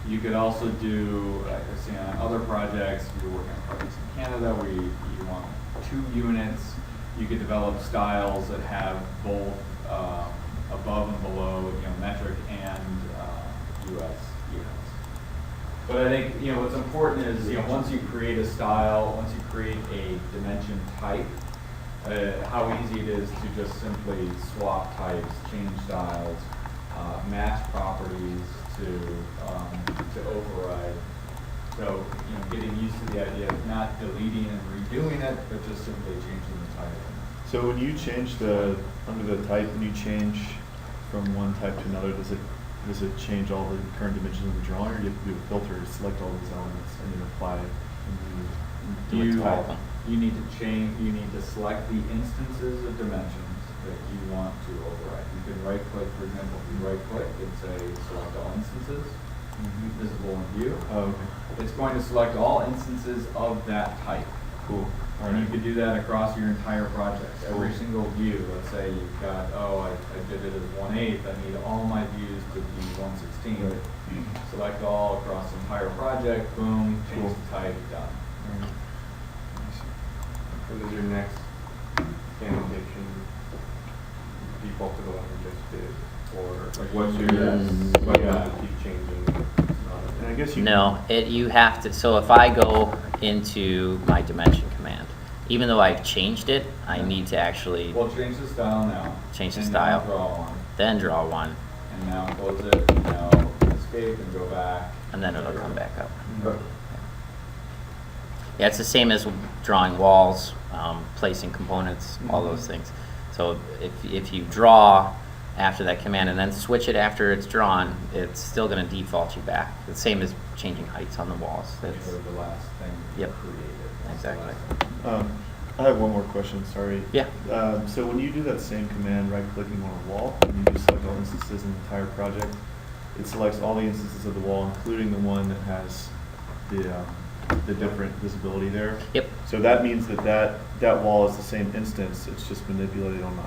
Speaker 5: You could also do, like I see on other projects, you're working on projects in Canada where you want 2 units. You could develop styles that have both above and below, you know, metric and US units. But I think, you know, what's important is, you know, once you create a style, once you create a dimension type, how easy it is to just simply swap types, change styles, match properties to override. So, you know, getting used to the idea of not deleting and redoing it, but just simply changing the type.
Speaker 2: So when you change under the type, when you change from one type to another, does it change all the current dimensions of the drawing, or do you have to do a filter to select all these elements and then apply a new type?
Speaker 5: You need to change, you need to select the instances of dimensions that you want to override. You can right click, for example, if you right click and say select all instances, visible in view.
Speaker 2: Oh, okay.
Speaker 5: It's going to select all instances of that type.
Speaker 2: Cool.
Speaker 5: And you could do that across your entire project. Every
Speaker 2: Cool.
Speaker 5: single view, let's say you've got, I did it as 1/8, I need all my views to be 1/16.
Speaker 2: Right.
Speaker 5: Select all across the entire project, boom, change
Speaker 2: Cool.
Speaker 5: the type, done.
Speaker 6: What is your next annotation default to the one we just did? Or like what's your, what you have to keep changing?
Speaker 2: And I guess you.
Speaker 1: No, you have to, so if I go into my dimension command, even though I've changed it, I need to actually
Speaker 5: Well, change the style now.
Speaker 1: change the
Speaker 5: and
Speaker 1: style,
Speaker 5: now draw one.
Speaker 1: then draw one,
Speaker 5: And now close it, and now escape and go back.
Speaker 1: and then it'll come back up.
Speaker 6: Okay.
Speaker 1: Yeah, it's the same as drawing walls, placing components, all those things. So if you draw after that command and then switch it after it's drawn, it's still going to default you back. The same as changing heights on the walls.
Speaker 5: Which
Speaker 1: That's,
Speaker 5: was the last thing you
Speaker 1: Yep.
Speaker 5: created. That's the
Speaker 1: Exactly.
Speaker 5: last thing.
Speaker 2: I have one more question, sorry.
Speaker 1: Yeah.
Speaker 2: So when you do that same command, right-clicking on a wall, and you just select all instances in the entire project, it selects all the instances of the wall, including the one that has the different visibility there.
Speaker 1: Yep.
Speaker 2: So that means that wall is the same instance, it's just manipulated on the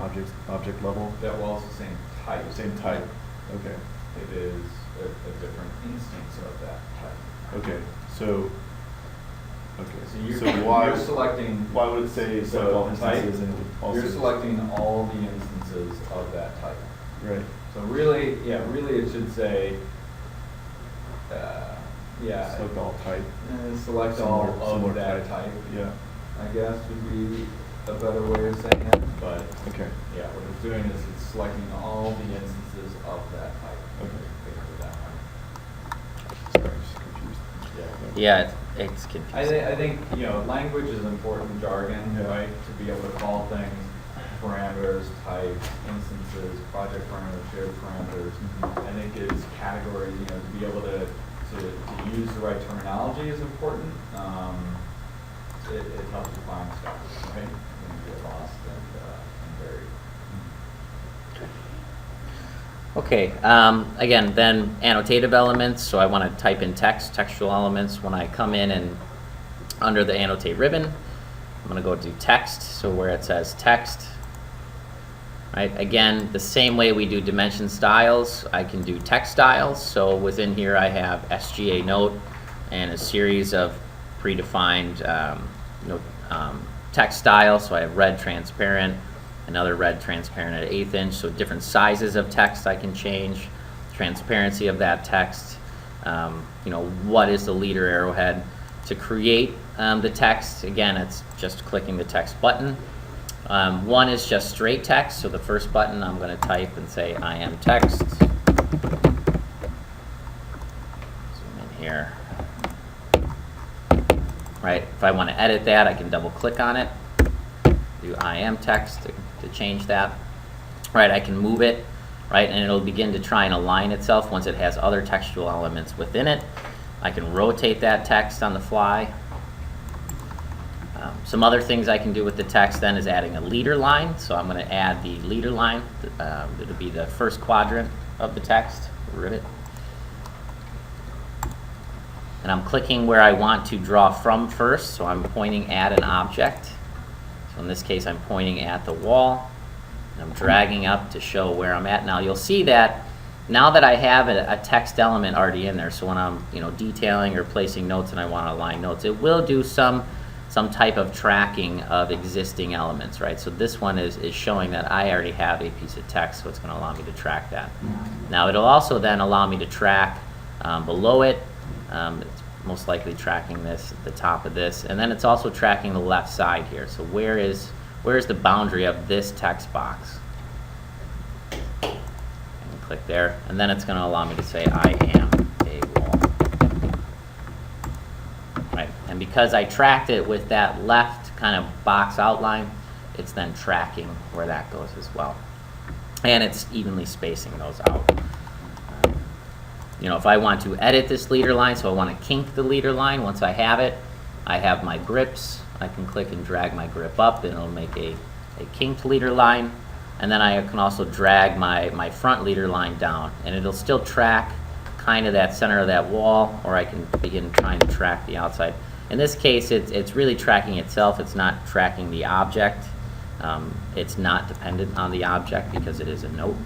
Speaker 2: object level?
Speaker 5: That wall's the same type.
Speaker 2: Same type, okay.
Speaker 5: It is a different instance of that type.
Speaker 2: Okay, so
Speaker 5: So you're selecting.
Speaker 2: why would it say select all
Speaker 5: the type,
Speaker 2: instances and it would also?
Speaker 5: You're selecting all the instances of that type.
Speaker 2: Right.
Speaker 5: So really it should say,
Speaker 2: Select all type.
Speaker 5: select
Speaker 2: Similar-
Speaker 5: all
Speaker 2: similar
Speaker 5: of that
Speaker 2: type.
Speaker 5: type,
Speaker 2: Yeah,
Speaker 5: I guess would be a better way of saying it, but
Speaker 2: okay,
Speaker 5: yeah, what it's doing is it's selecting all the instances of that type.
Speaker 2: okay.
Speaker 5: Because of that type.
Speaker 2: Sorry, I'm just confused.
Speaker 1: yeah, it's confusing.
Speaker 5: I think, language is important jargon,
Speaker 2: Yeah.
Speaker 5: right? To be able to call things parameters, types, instances, project parameters, shared parameters. I think it's categories, to be able to use the right terminology is important. It helps you find stuff, right? When you get lost and buried.
Speaker 1: Okay, again, then annotative elements, so I want to type in textual elements. When I come in and under the annotate ribbon, I'm going to go to text, so where it says text, right? Again, the same way we do dimension styles, I can do text styles. So within here I have SGA note and a series of predefined text styles. So I have red transparent, another red transparent at 1/8 inch, so different sizes of text I can change, transparency of that text, what is the leader arrowhead. To create the text, again, it's just clicking the text button. One is just straight text, so the first button I'm going to type and say I am text. Zoom in here. Right, if I want to edit that, I can double click on it, do I am text to change that. Right, I can move it, right, and it'll begin to try and align itself once it has other textual elements within it. I can rotate that text on the fly. Some other things I can do with the text then is adding a leader line. So I'm going to add the leader line. It'll be the first quadrant of the text, Revit. And I'm clicking where I want to draw from first. So I'm pointing at an object. So in this case, I'm pointing at the wall. And I'm dragging up to show where I'm at. Now you'll see that now that I have a text element already in there, so when I'm detailing or placing notes and I want to align notes, it will do some type of tracking of existing elements, right? So this one is showing that I already have a piece of text, so it's going to allow me to track that. Now it'll also then allow me to track below it. It's most likely tracking this at the top of this, and then it's also tracking the left side here. So where is the boundary of this text box? And click there, and then it's going to allow me to say I am a wall. Right, and because I tracked it with that left kind of box outline, it's then tracking where that goes as well. and it's evenly spacing those out. You know, if I want to edit this leader line, so I want to kink the leader line, once I have it, I have my grips. I can click and drag my grip up, and it'll make a kinked leader line. And then I can also drag my front leader line down, and it'll still track kind of that center of that wall, or I can begin trying to track the outside. In this case, it's really tracking itself. It's not tracking the object. It's not dependent on the object because it is a note.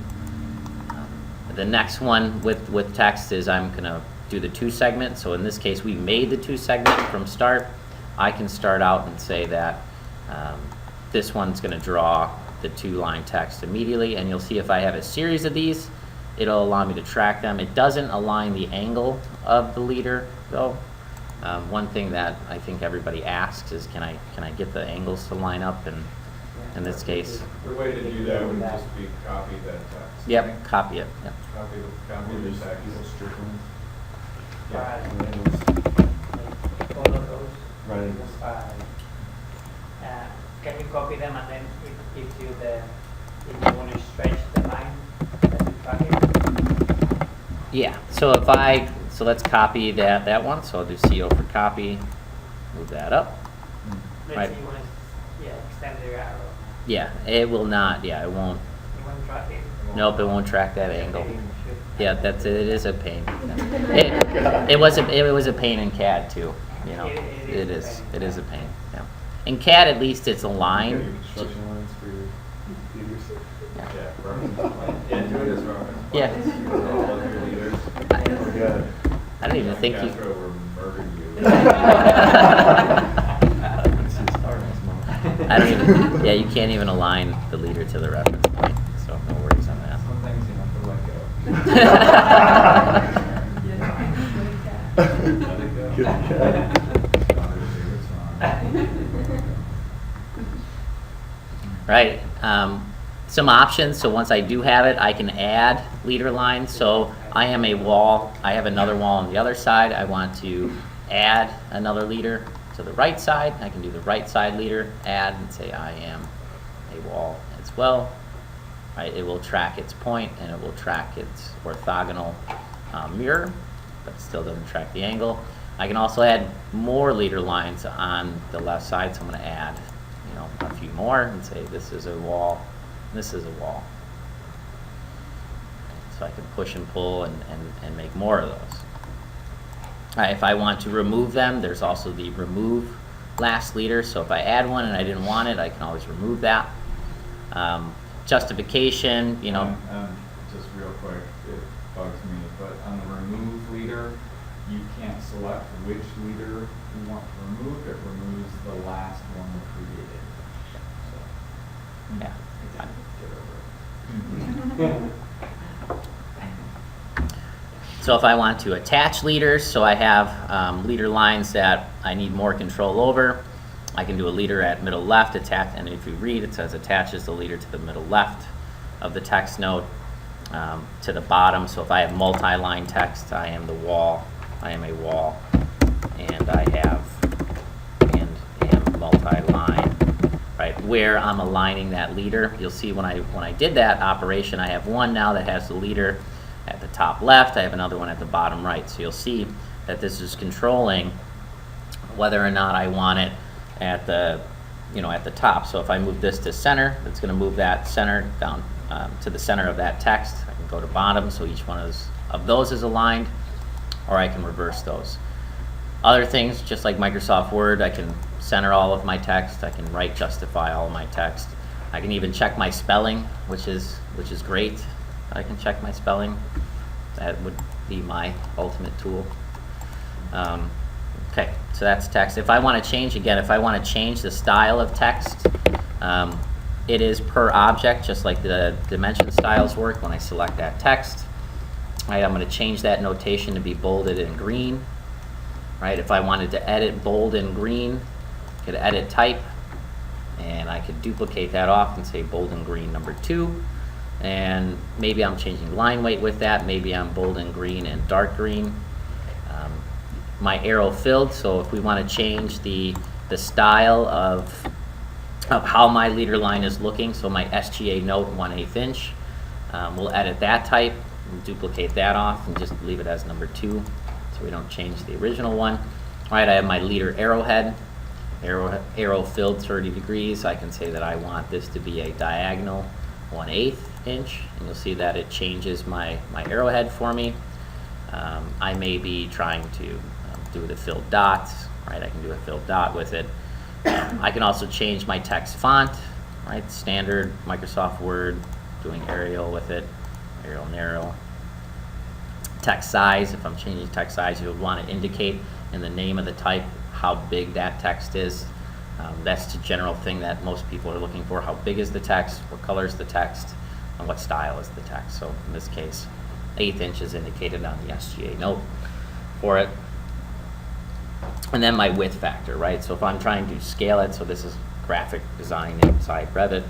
Speaker 1: The next one with text is I'm going to do the 2 segment. So in this case, we made the 2 segment from start. I can start out and say that this one's going to draw the 2-line text immediately. And you'll see if I have a series of these, it'll allow me to track them. It doesn't align the angle of the leader, though. One thing that I think everybody asks is, can I get the angles to line up? And in this case,
Speaker 5: The way to do that would just be copy that text.
Speaker 1: yep, copy it. Yep.
Speaker 5: Copy the text.
Speaker 3: Right.
Speaker 2: Yeah.
Speaker 3: Follow those.
Speaker 2: Right.
Speaker 3: Can you copy them and then it gives you if you want to stretch the line that you track it?
Speaker 1: Yeah. So let's copy that one. So I'll do CO for copy. Move that up.
Speaker 3: Let's
Speaker 1: Right.
Speaker 3: say you want to extend the arrow.
Speaker 1: Yeah, it will not. Yeah, it won't.
Speaker 3: You want to track it?
Speaker 1: Nope, it won't track that angle.
Speaker 3: Maybe you should.
Speaker 1: Yeah, it is a pain. It was a pain in CAD too. You know,
Speaker 3: It is
Speaker 1: it is a pain. Yeah. In CAD, at least it's aligned.
Speaker 2: Construction lines for your computers.
Speaker 5: Yeah, reference. Yeah, do it as reference.
Speaker 1: Yeah.
Speaker 5: All of your leaders.
Speaker 2: Oh, yeah.
Speaker 1: I don't even think you.
Speaker 5: Castro will murder you.
Speaker 2: It's his hard ass mom.
Speaker 1: I don't even. Yeah, you can't even align the leader to the reference point. So no worries on that.
Speaker 5: Some things you have to let go. Let it go.
Speaker 2: Good cat.
Speaker 5: Daughter's favorite song.
Speaker 1: Right. Some options. So once I do have it, I can add leader lines. So I am a wall. I have another wall on the other side. I want to add another leader to the right side. I can do the right side leader, add, and say I am a wall as well. Right. It will track its point, and it will track its orthogonal mirror, but it still doesn't track the angle. I can also add more leader lines on the left side. So I'm going to add, a few more and say this is a wall, this is a wall. So I can push and pull and make more of those. If I want to remove them, there's also the remove last leader. So if I add one and I didn't want it, I can always remove that. Justification,
Speaker 5: Just real quick, it bugs me, but on the remove leader, you can't select which leader you want to remove. It removes the last one created.
Speaker 1: yeah.
Speaker 5: Get over it.
Speaker 1: So if I want to attach leaders, so I have leader lines that I need more control over, I can do a leader at middle left, attach, and if you read, it says attaches the leader to the middle left of the text node to the bottom. So if I have multi-line text, I am the wall, I am a wall, and I have and multi-line, right? Where I'm aligning that leader, you'll see when I did that operation, I have one now that has the leader at the top left, I have another one at the bottom right. So you'll see that this is controlling whether or not I want it at the top. So if I move this to center, it's going to move that center down to the center of that text. I can go to bottom, so each one of those is aligned, or I can reverse those. Other things, just like Microsoft Word, I can center all of my text. I can right justify all of my text. I can even check my spelling, which is great. I can check my spelling. That would be my ultimate tool. Okay, so that's text. If I want to change the style of text, it is per object, just like the dimension styles work. When I select that text, right, I'm going to change that notation to be bolded in green. Right, if I wanted to edit bold and green, I could edit type, and I could duplicate that off and say bold and green number 2. And maybe I'm changing line weight with that. Maybe I'm bold and green and dark green. My arrow filled, so if we want to change the style of how my leader line is looking, so my SGA note 1/8 inch, We'll edit that type, and duplicate that off, and just leave it as number 2, so we don't change the original one. All right, I have my leader arrowhead. Arrow filled 30 degrees. I can say that I want this to be a diagonal 1/8 inch, and you'll see that it changes my arrowhead for me. I may be trying to do the filled dots, right? I can do a filled dot with it. I can also change my text font, right? Standard Microsoft Word, doing Arial with it, Arial narrow. Text size, if I'm changing text size, you would want to indicate in the name of the type how big that text is. That's the general thing that most people are looking for. How big is the text, what color is the text, and what style is the text. So in this case, 1/8 inch is indicated on the SGA note for it. And then my width factor, right? So if I'm trying to scale it, so this is graphic design inside Revit.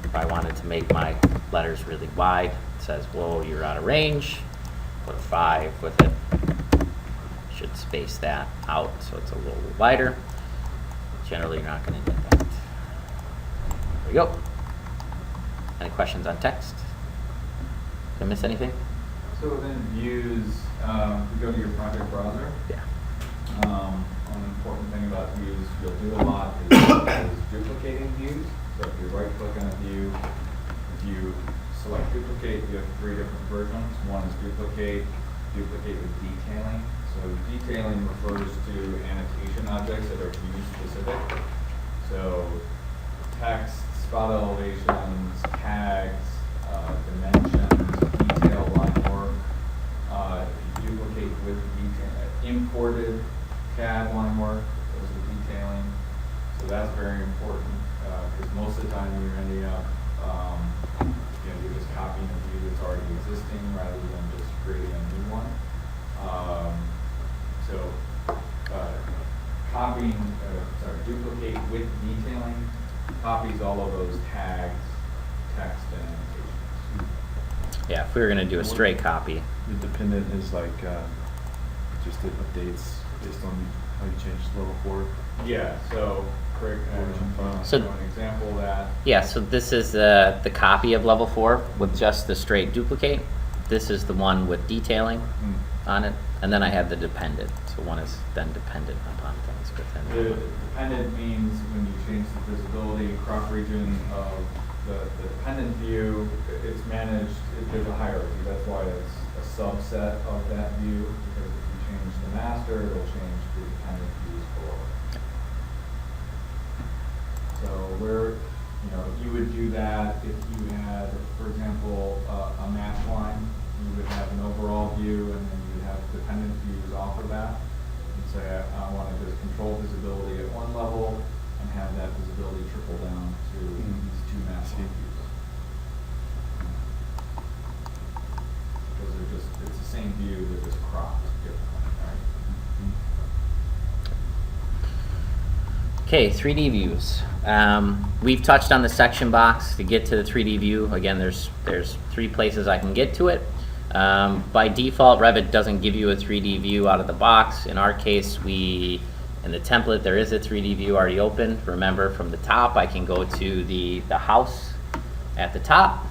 Speaker 1: If I wanted to make my letters really wide, it says, whoa, you're out of range. Put a 5 with it. Should space that out so it's a little wider. Generally, you're not going to get that. There we go. Any questions on text? Did I miss anything?
Speaker 5: So then views, we go to your project browser.
Speaker 1: Yeah.
Speaker 5: One important thing about views you'll do a lot is duplicating views. So if you right click on a view, if you select duplicate, you have 3 different versions. One is duplicate with detailing. So detailing refers to annotation objects that are view specific. So text, spot elevations, tags, dimensions, detail line work. If you duplicate with imported CAD line work, those are detailing. So that's very important because most of the time you're ending up, you're just copying a view that's already existing rather than just creating a new one. Duplicate with detailing copies all of those tags, text, and annotations.
Speaker 1: Yeah, if we were going to do a straight copy.
Speaker 2: The dependent is like, just it updates based on how you change level 4.
Speaker 5: Yeah, so Craig,
Speaker 1: So-
Speaker 5: an example of that.
Speaker 1: Yeah, so this is the copy of level 4 with just the straight duplicate. This is the one with detailing on it. And then I have the dependent. So one is then dependent upon things within
Speaker 5: The
Speaker 1: it.
Speaker 5: dependent means when you change the visibility crop region of the dependent view, it's managed, there's a hierarchy. That's why it's a subset of that view, because if you change the master, it'll change the dependent views below it. So you would do that if you had, for example, a match line. You would have an overall view, and then you would have dependent views off of that. And say, I want to just control visibility at one level and have that visibility trickle down to these 2 match line views. Because it's the same view, they're just cropped differently, right?
Speaker 1: Okay, 3D views. We've touched on the section box. To get to the 3D view, again, there's 3 places I can get to it. By default, Revit doesn't give you a 3D view out of the box. In our case, in the template, there is a 3D view already open. Remember, from the top, I can go to the house at the top,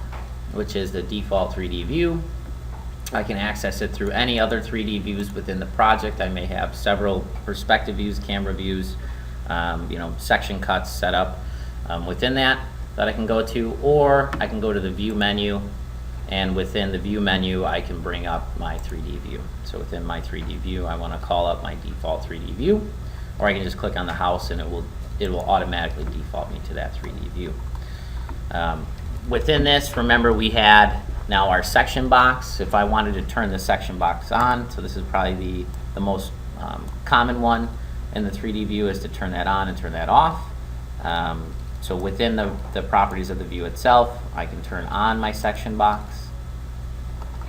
Speaker 1: which is the default 3D view. I can access it through any other 3D views within the project. I may have several perspective views, camera views, section cuts set up within that I can go to, or I can go to the view menu, and within the view menu I can bring up my 3D view. So within my 3D view, I want to call up my default 3D view, or I can just click on the house and it will automatically default me to that 3D view. Within this, remember, we had now our section box. If I wanted to turn the section box on, so this is probably the most common one in the 3D view, is to turn that on and turn that off. So within the properties of the view itself, I can turn on my section box,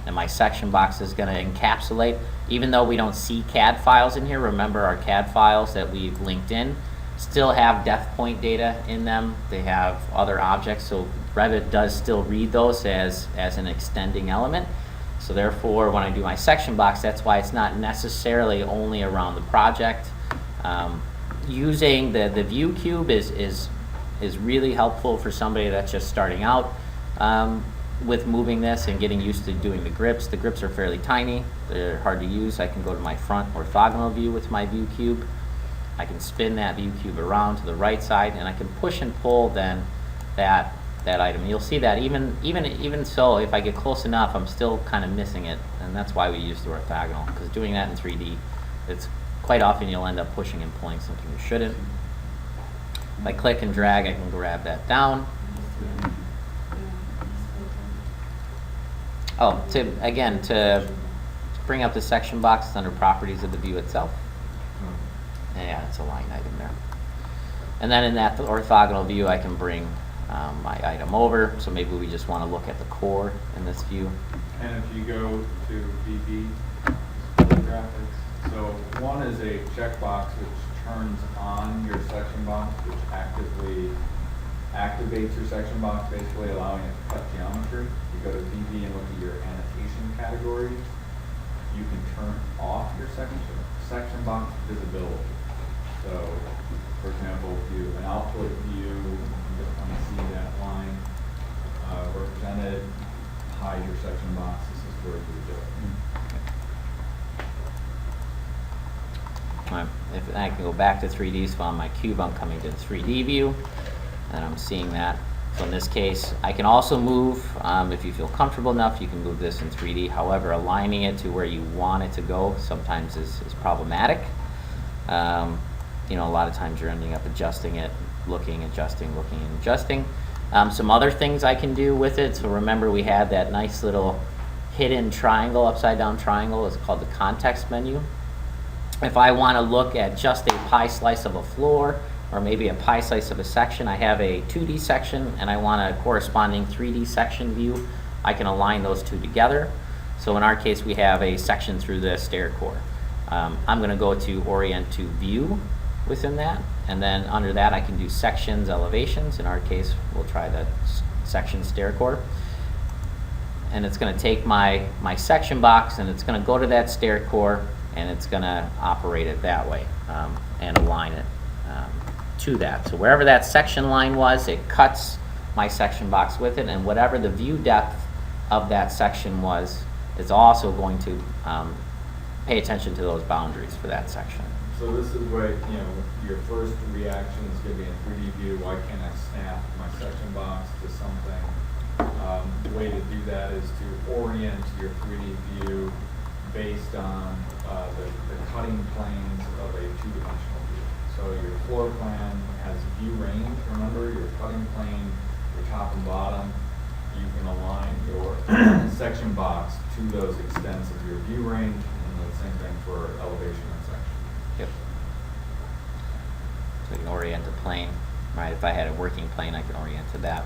Speaker 1: and my section box is going to encapsulate. Even though we don't see CAD files in here, remember our CAD files that we've linked in still have depth point data in them. They have other objects, so Revit does still read those as an extending element. So therefore, when I do my section box, that's why it's not necessarily only around the project. Using the view cube is really helpful for somebody that's just starting out. with moving this and getting used to doing the grips are fairly tiny. They're hard to use. I can go to my front orthogonal view with my view cube. I can spin that view cube around to the right side, and I can push and pull then that item. You'll see that even so, if I get close enough, I'm still kind of missing it, and that's why we use the orthogonal, because doing that in 3D, it's quite often you'll end up pushing and pulling something you shouldn't. If I click and drag, I can grab that down. Oh, to bring up the section box, it's under properties of the view itself. Yeah, it's a line item there. And then in that orthogonal view, I can bring my item over. So maybe we just want to look at the core in this view.
Speaker 5: And if you go to VB, display graphics, so one is a checkbox which turns on your section box, which actively activates your section box, basically allowing it to cut geometry. You go to VB and look at your annotation categories. You can turn off your section box visibility. So, for example, if you have an output view, you just want to see that line represented, hide your section box. This is where you do it.
Speaker 1: All right. If I can go back to 3D, so on my cube, I'm coming to the 3D view, and I'm seeing that. So in this case, I can also move, if you feel comfortable enough, you can move this in 3D. However, aligning it to where you want it to go sometimes is problematic. You know, a lot of times you're ending up adjusting it, looking, adjusting, looking, and adjusting. Some other things I can do with it. So remember, we had that nice little hidden triangle, upside down triangle. It's called the context menu. If I want to look at just a pie slice of a floor, or maybe a pie slice of a section, I have a 2D section and I want a corresponding 3D section view, I can align those two together. So in our case, we have a section through the stair core. I'm going to go to Orient to View within that, and then under that I can do sections, elevations. In our case, we'll try the section stair core. And it's going to take my section box and it's going to go to that stair core, and it's going to operate it that way and align it to that. So wherever that section line was, it cuts my section box with it, and whatever the view depth of that section was, it's also going to pay attention to those boundaries for that section.
Speaker 5: So this is where, you know, your first reaction is going to be in 3D view. Why can't I snap my section box to something? The way to do that is to orient your 3D view based on the cutting planes of a two-dimensional view. So your floor plan has view range. Remember, your cutting plane, your top and bottom. You can align your section box to those extents of your view range, and the same thing for elevation and section.
Speaker 1: Yep. So you can orient a plane, right? If I had a working plane, I can orient to that.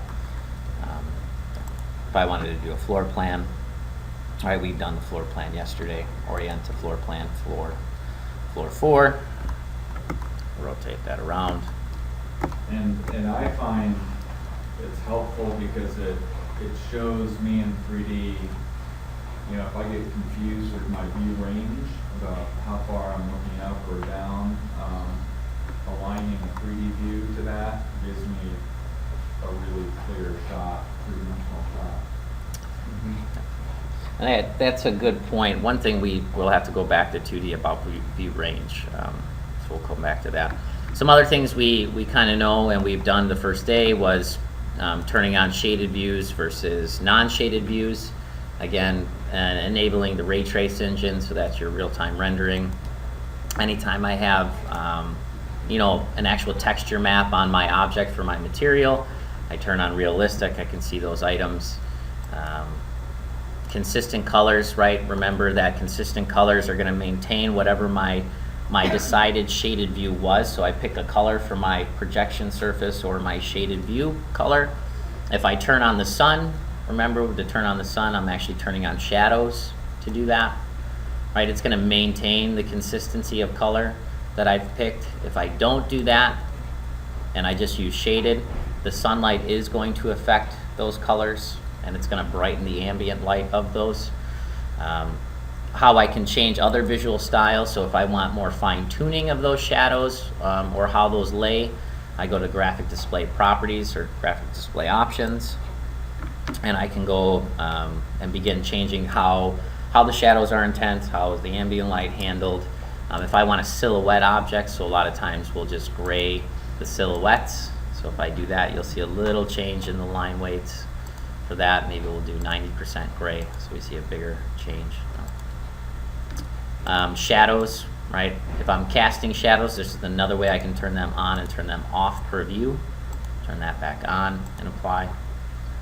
Speaker 1: If I wanted to do a floor plan, all right, we've done the floor plan yesterday. Orient to floor plan, floor 4. Rotate that around.
Speaker 5: And I find it's helpful because it shows me in 3D, you know, if I get confused with my view range about how far I'm looking up or down, aligning a 3D view to that gives me a really clear shot, three-dimensional shot.
Speaker 1: And that's a good point. One thing we'll have to go back to 2D about view range. So we'll come back to that. Some other things we kind of know and we've done the first day was turning on shaded views versus non-shaded views. Again, enabling the ray trace engine, so that's your real-time rendering. Anytime I have you know, an actual texture map on my object for my material, I turn on realistic, I can see those items. Consistent colors, right? Remember that consistent colors are going to maintain whatever my decided shaded view was. So I pick a color for my projection surface or my shaded view color. If I turn on the sun, remember to turn on the sun, I'm actually turning on shadows to do that, right? It's going to maintain the consistency of color that I've picked. If I don't do that and I just use shaded, the sunlight is going to affect those colors, and it's going to brighten the ambient light of those. How I can change other visual styles, so if I want more fine tuning of those shadows or how those lay, I go to graphic display properties or graphic display options, and I can go and begin changing how the shadows are intense, how is the ambient light handled. If I want to silhouette objects, so a lot of times we'll just gray the silhouettes. So if I do that, you'll see a little change in the line weights. For that, maybe we'll do 90% gray, so we see a bigger change. Shadows, right? If I'm casting shadows, this is another way I can turn them on and turn them off per view. Turn that back on and apply.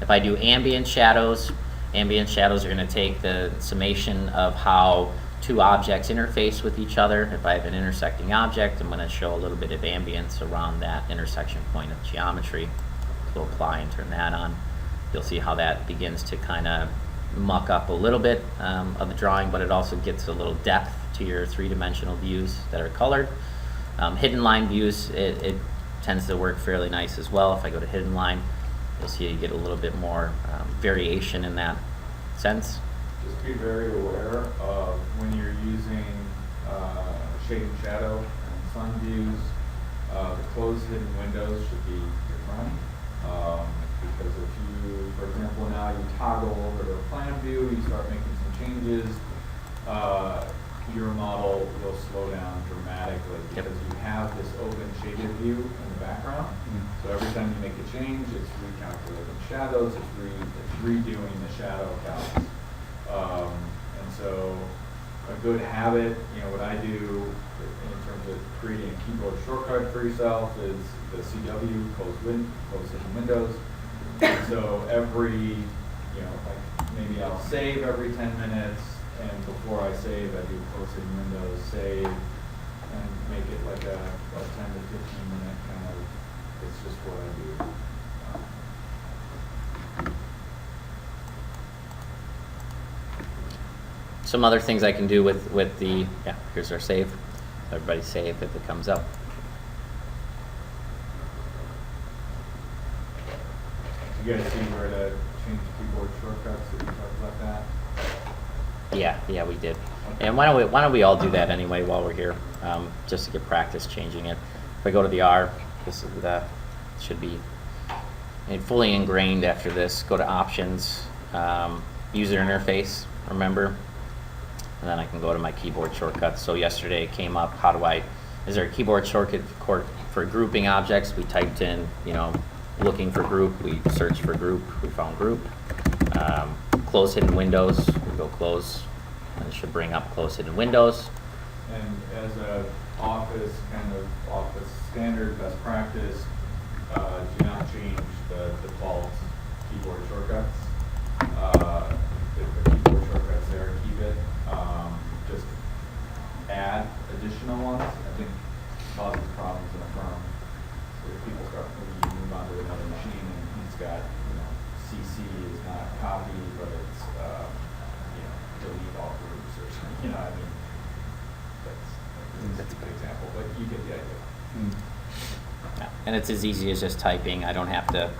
Speaker 1: If I do ambient shadows are going to take the summation of how two objects interface with each other. If I have an intersecting object, I'm going to show a little bit of ambience around that intersection point of geometry. So apply and turn that on. You'll see how that begins to kind of muck up a little bit of the drawing, but it also gets a little depth to your three-dimensional views that are colored. Hidden line views, it tends to work fairly nice as well. If I go to hidden line, you'll see you get a little bit more variation in that sense.
Speaker 5: Just be very aware of when you're using shade and shadow and sun views, the closed hidden windows should be your friend. Because if you, for example, now you toggle over to a plan view, you start making some changes, your model will slow down dramatically because you have this open shaded view in the background. So every time you make a change, it's recalculating shadows, it's redoing the shadow counts. And so a good habit, what I do in terms of creating a keyboard shortcut for yourself is the CW, close hidden windows. And so every, like maybe I'll save every 10 minutes, and before I save, I do close hidden windows, save, and make it like a 10 to 15 minute kind of, it's just what I do.
Speaker 1: Some other things I can do with the, here's our save. Everybody save if it comes up.
Speaker 5: You guys see where to change keyboard shortcuts? Did we talk about that?
Speaker 1: Yeah, we did. And why don't we all do that anyway while we're here, just to get practice changing it. If I go to the R, this is should be fully ingrained after this. Go to options, user interface, remember, and then I can go to my keyboard shortcuts. So yesterday it came up, is there a keyboard shortcut for grouping objects? We typed in, looking for group, we searched for group, we found group. Close hidden windows, we go close, and it should bring up close hidden windows.
Speaker 5: And as a office standard best practice, do not change the default keyboard shortcuts. If the keyboard shortcuts there, keep it. Just add additional ones. I think causes problems in a firm. So if people start move on to another machine and he's got, CC is not copy, but it's delete all groups or something. That's a good example, but you get the idea.
Speaker 1: Yeah. And it's as easy as just typing. I don't have to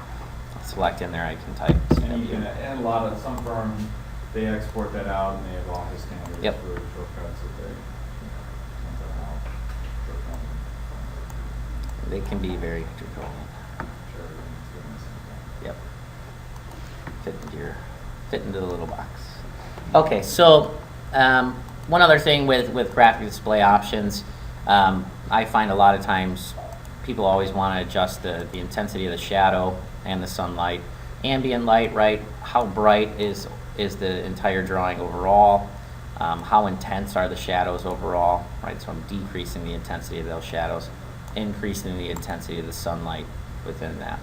Speaker 1: select in there. I can type.
Speaker 5: And some firms, they export that out and they have office standards
Speaker 1: Yep.
Speaker 5: for shortcuts that they
Speaker 1: They can be very draconian. Yep. Fit into the little box. Okay, so one other thing with graphic display options, I find a lot of times people always want to adjust the intensity of the shadow and the sunlight. Ambient light, right? How bright is the entire drawing overall? How intense are the shadows overall, right? So I'm decreasing the intensity of those shadows, increasing the intensity of the sunlight within that.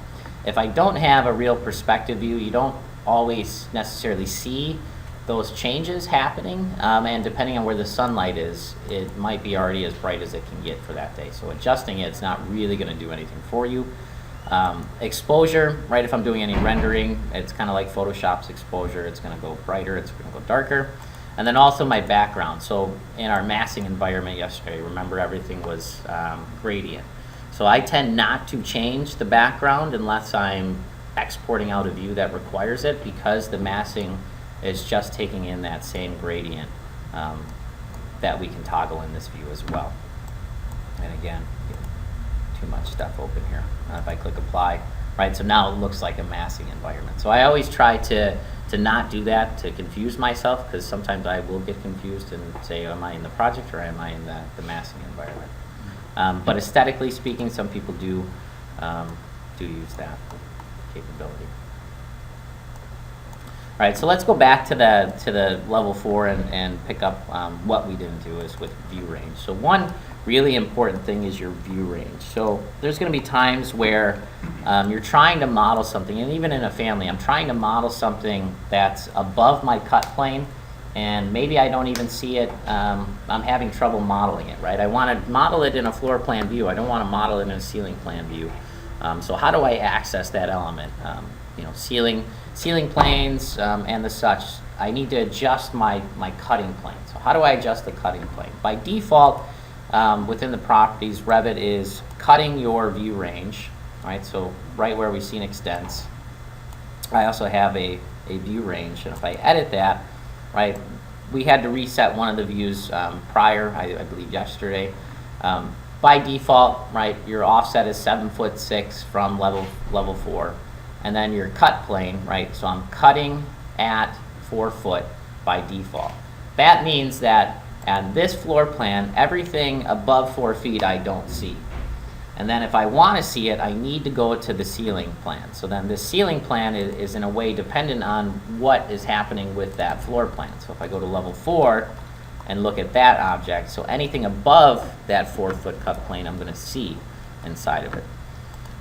Speaker 1: If I don't have a real perspective view, you don't always necessarily see those changes happening, and depending on where the sunlight is, it might be already as bright as it can get for that day. So adjusting it's not really going to do anything for you. Exposure, right? If I'm doing any rendering, it's kind of like Photoshop's exposure. It's going to go brighter, it's going to go darker. And then also my background. So in our massing environment yesterday, remember everything was gradient. So I tend not to change the background unless I'm exporting out a view that requires it, because the massing is just taking in that same gradient that we can toggle in this view as well. And again, too much stuff open here. If I click apply, right? So now it looks like a massing environment. So I always try to not do that, to confuse myself, because sometimes I will get confused and say, am I in the project or am I in the massing environment? But aesthetically speaking, some people do use that capability. All right, so let's go back to the level 4 and pick up what we didn't do is with view range. So one really important thing is your view range. So there's going to be times where you're trying to model something, and even in a family, I'm trying to model something that's above my cut plane, and maybe I don't even see it. I'm having trouble modeling it, right? I want to model it in a floor plan view. I don't want to model it in a ceiling plan view. So how do I access that element? Ceiling planes and the such. I need to adjust my cutting plane. So how do I adjust the cutting plane? By default, within the properties, Revit is cutting your view range, right? So right where we see an extents, I also have a view range, and if I edit that, right, we had to reset one of the views prior, I believe yesterday. By default, right, your offset is 7'6" from level 4, and then your cut plane, right, so I'm cutting at 4 foot by default. That means that on this floor plan, everything above 4 feet I don't see. And then if I want to see it, I need to go to the ceiling plan. So then the ceiling plan is in a way dependent on what is happening with that floor plan. So if I go to level 4 and look at that object, so anything above that 4 foot cut plane I'm going to see inside of it.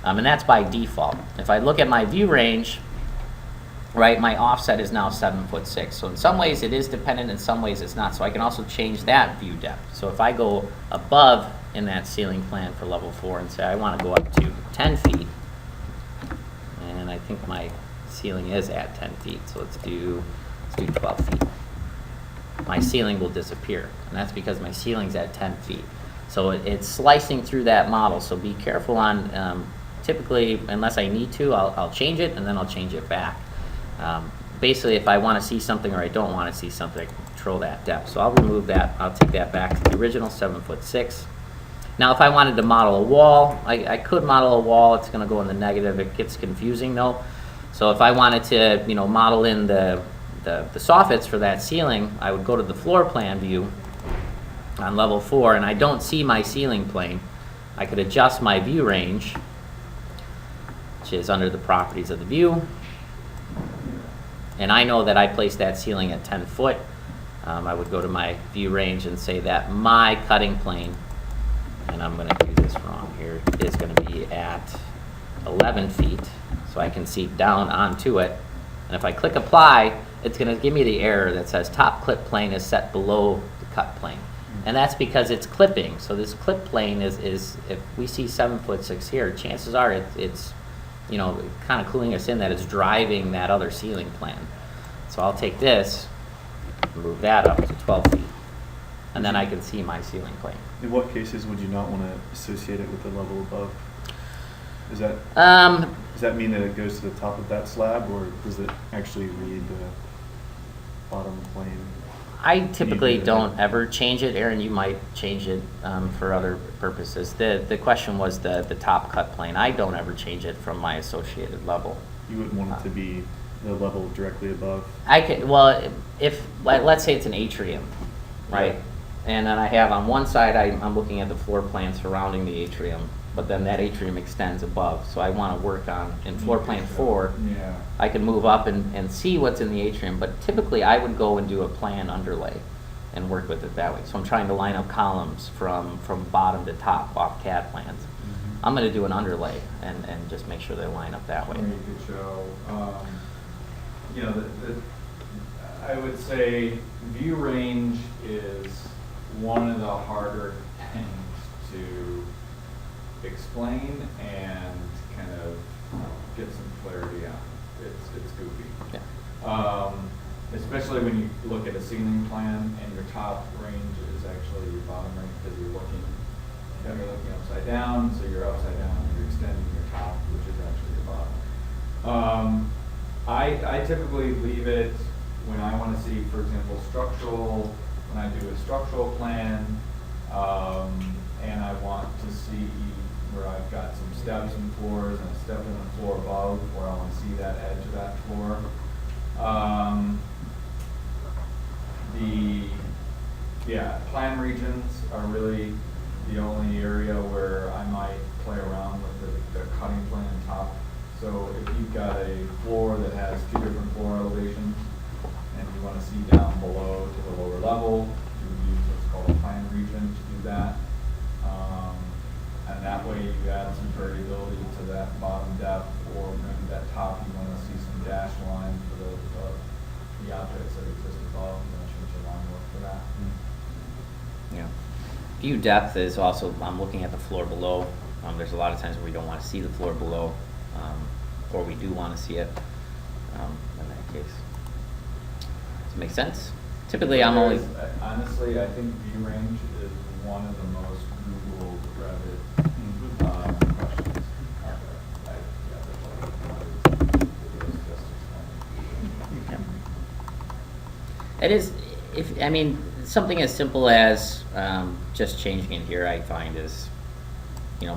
Speaker 1: And that's by default. If I look at my view range, right, my offset is now 7'6". So in some ways it is dependent, in some ways it's not. So I can also change that view depth. So if I go above in that ceiling plan for level 4 and say I want to go up to 10 feet, and I think my ceiling is at 10 feet, so let's do 12 feet. My ceiling will disappear, and that's because my ceiling's at 10 feet. So it's slicing through that model, so be careful on, typically, unless I need to, I'll change it, and then I'll change it back. Basically, if I want to see something or I don't want to see something, I can control that depth. So I'll remove that. I'll take that back to the original 7'6". Now, if I wanted to model a wall, I could model a wall. It's going to go in the negative. It gets confusing, though. So if I wanted to, model in the soffits for that ceiling, I would go to the floor plan view on level 4, and I don't see my ceiling plane. I could adjust my view range, which is under the properties of the view. And I know that I placed that ceiling at 10 foot. I would go to my view range and say that my cutting plane, and I'm going to do this wrong here, is going to be at 11 feet. So I can see down onto it. And if I click apply, it's going to give me the error that says top clip plane is set below the cut plane. And that's because it's clipping. So this clip plane is if we see 7'6" here, chances are it's kind of cluing us in that it's driving that other ceiling plan. So I'll take this, move that up to 12 feet, and then I can see my ceiling plane.
Speaker 2: In what cases would you not want to associate it with the level above? Does that mean that it goes to the top of that slab, or does it actually read the bottom plane?
Speaker 1: I typically don't ever change it. Aaron, you might change it for other purposes. The question was the top cut plane. I don't ever change it from my associated level.
Speaker 2: You wouldn't want it to be the level directly above?
Speaker 1: I could, well, if, let's say it's an atrium, right?
Speaker 2: Yeah.
Speaker 1: And then I have on one side, I'm looking at the floor plan surrounding the atrium, but then that atrium extends above. So I want to work on, in floor plan 4,
Speaker 5: Yeah.
Speaker 1: I can move up and see what's in the atrium, but typically I would go and do a plan underlay and work with it that way. So I'm trying to line up columns from bottom to top off CAD plans.
Speaker 5: Mm-hmm.
Speaker 1: I'm going to do an underlay and just make sure they line up that way.
Speaker 5: Or you could show, I would say view range is one of the harder things to explain and kind of get some clarity on. It's goofy.
Speaker 1: Yeah.
Speaker 5: Especially when you look at a ceiling plan and your top range is actually your bottom range because you're looking upside down, so you're upside down and you're extending your top, which is actually your bottom. I typically leave it when I want to see, for example, structural, when I do a structural plan, and I want to see where I've got some steps and floors and a step in the floor above, where I want to see that edge of that floor. Plan regions are really the only area where I might play around with the cutting plane on top. So if you've got a floor that has 2 different floor elevations, and you want to see down below to the lower level, you would use what's called a plan region to do that. And that way you add some variability to that bottom depth, or maybe that top you want to see some dash line for the objects that exist above, you want to change the line work for that.
Speaker 1: Yeah. View depth is also, I'm looking at the floor below. There's a lot of times where we don't want to see the floor below, or we do want to see it in that case. Does it make sense? Typically, I'm only...
Speaker 5: Honestly, I think view range is one of the most Googled Revit questions out there. There's like videos just explaining.
Speaker 1: It is, something as simple as just changing it here, I find is,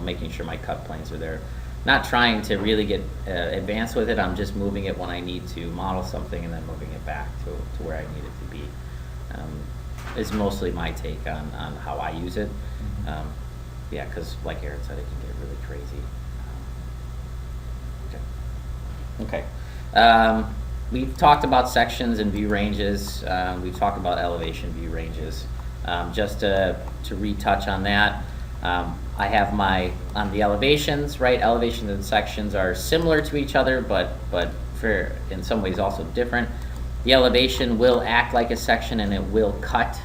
Speaker 1: making sure my cut planes are there. Not trying to really get advanced with it, I'm just moving it when I need to model something and then moving it back to where I need it to be. Is mostly my take on how I use it. Yeah, because like Aaron said, it can get really crazy. Okay. We've talked about sections and view ranges. We've talked about elevation view ranges. Just to retouch on that, I have on the elevations, right? Elevations and sections are similar to each other, but for in some ways also different. The elevation will act like a section and it will cut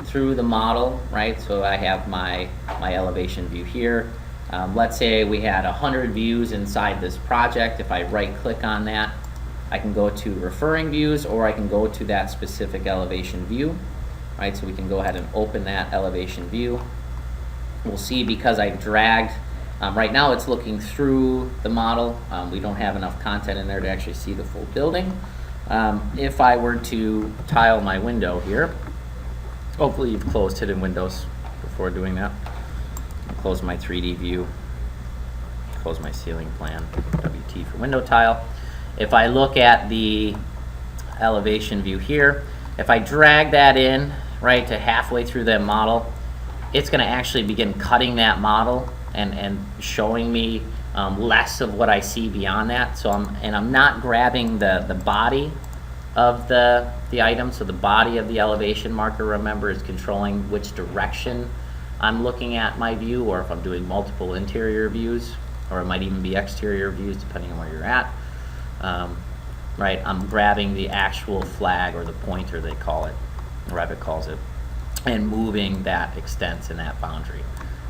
Speaker 1: through the model, right? So I have my elevation view here. Let's say we had 100 views inside this project. If I right click on that, I can go to referring views, or I can go to that specific elevation view, right? So we can go ahead and open that elevation view. We'll see, because I've dragged, right now it's looking through the model. We don't have enough content in there to actually see the full building. If I were to tile my window here, hopefully you've closed hidden windows before doing that. I'll close my 3D view, close my ceiling plan, WT for window tile. If I look at the elevation view here, if I drag that in, right, to halfway through that model, it's going to actually begin cutting that model and showing me less of what I see beyond that. So I'm not grabbing the body of the item. So the body of the elevation marker, remember, is controlling which direction I'm looking at my view, or if I'm doing multiple interior views, or it might even be exterior views depending on where you're at. Right, I'm grabbing the actual flag, or the pointer they call it, Revit calls it, and moving that extents and that boundary.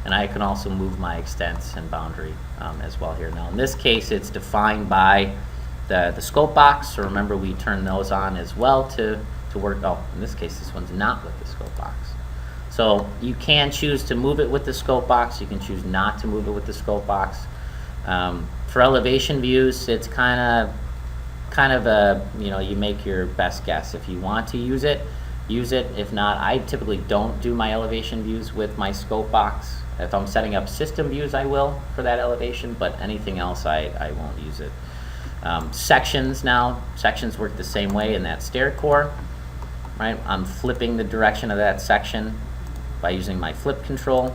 Speaker 1: And I can also move my extents and boundary as well here. Now in this case, it's defined by the scope box, so remember we turn those on as well to work. Oh, in this case, this one's not with the scope box. So you can choose to move it with the scope box, you can choose not to move it with the scope box. For elevation views, it's kind of a, you make your best guess. If you want to use it, use it. If not, I typically don't do my elevation views with my scope box. If I'm setting up system views, I will for that elevation, but anything else, I won't use it. Sections work the same way in that stair core, right? I'm flipping the direction of that section by using my flip control.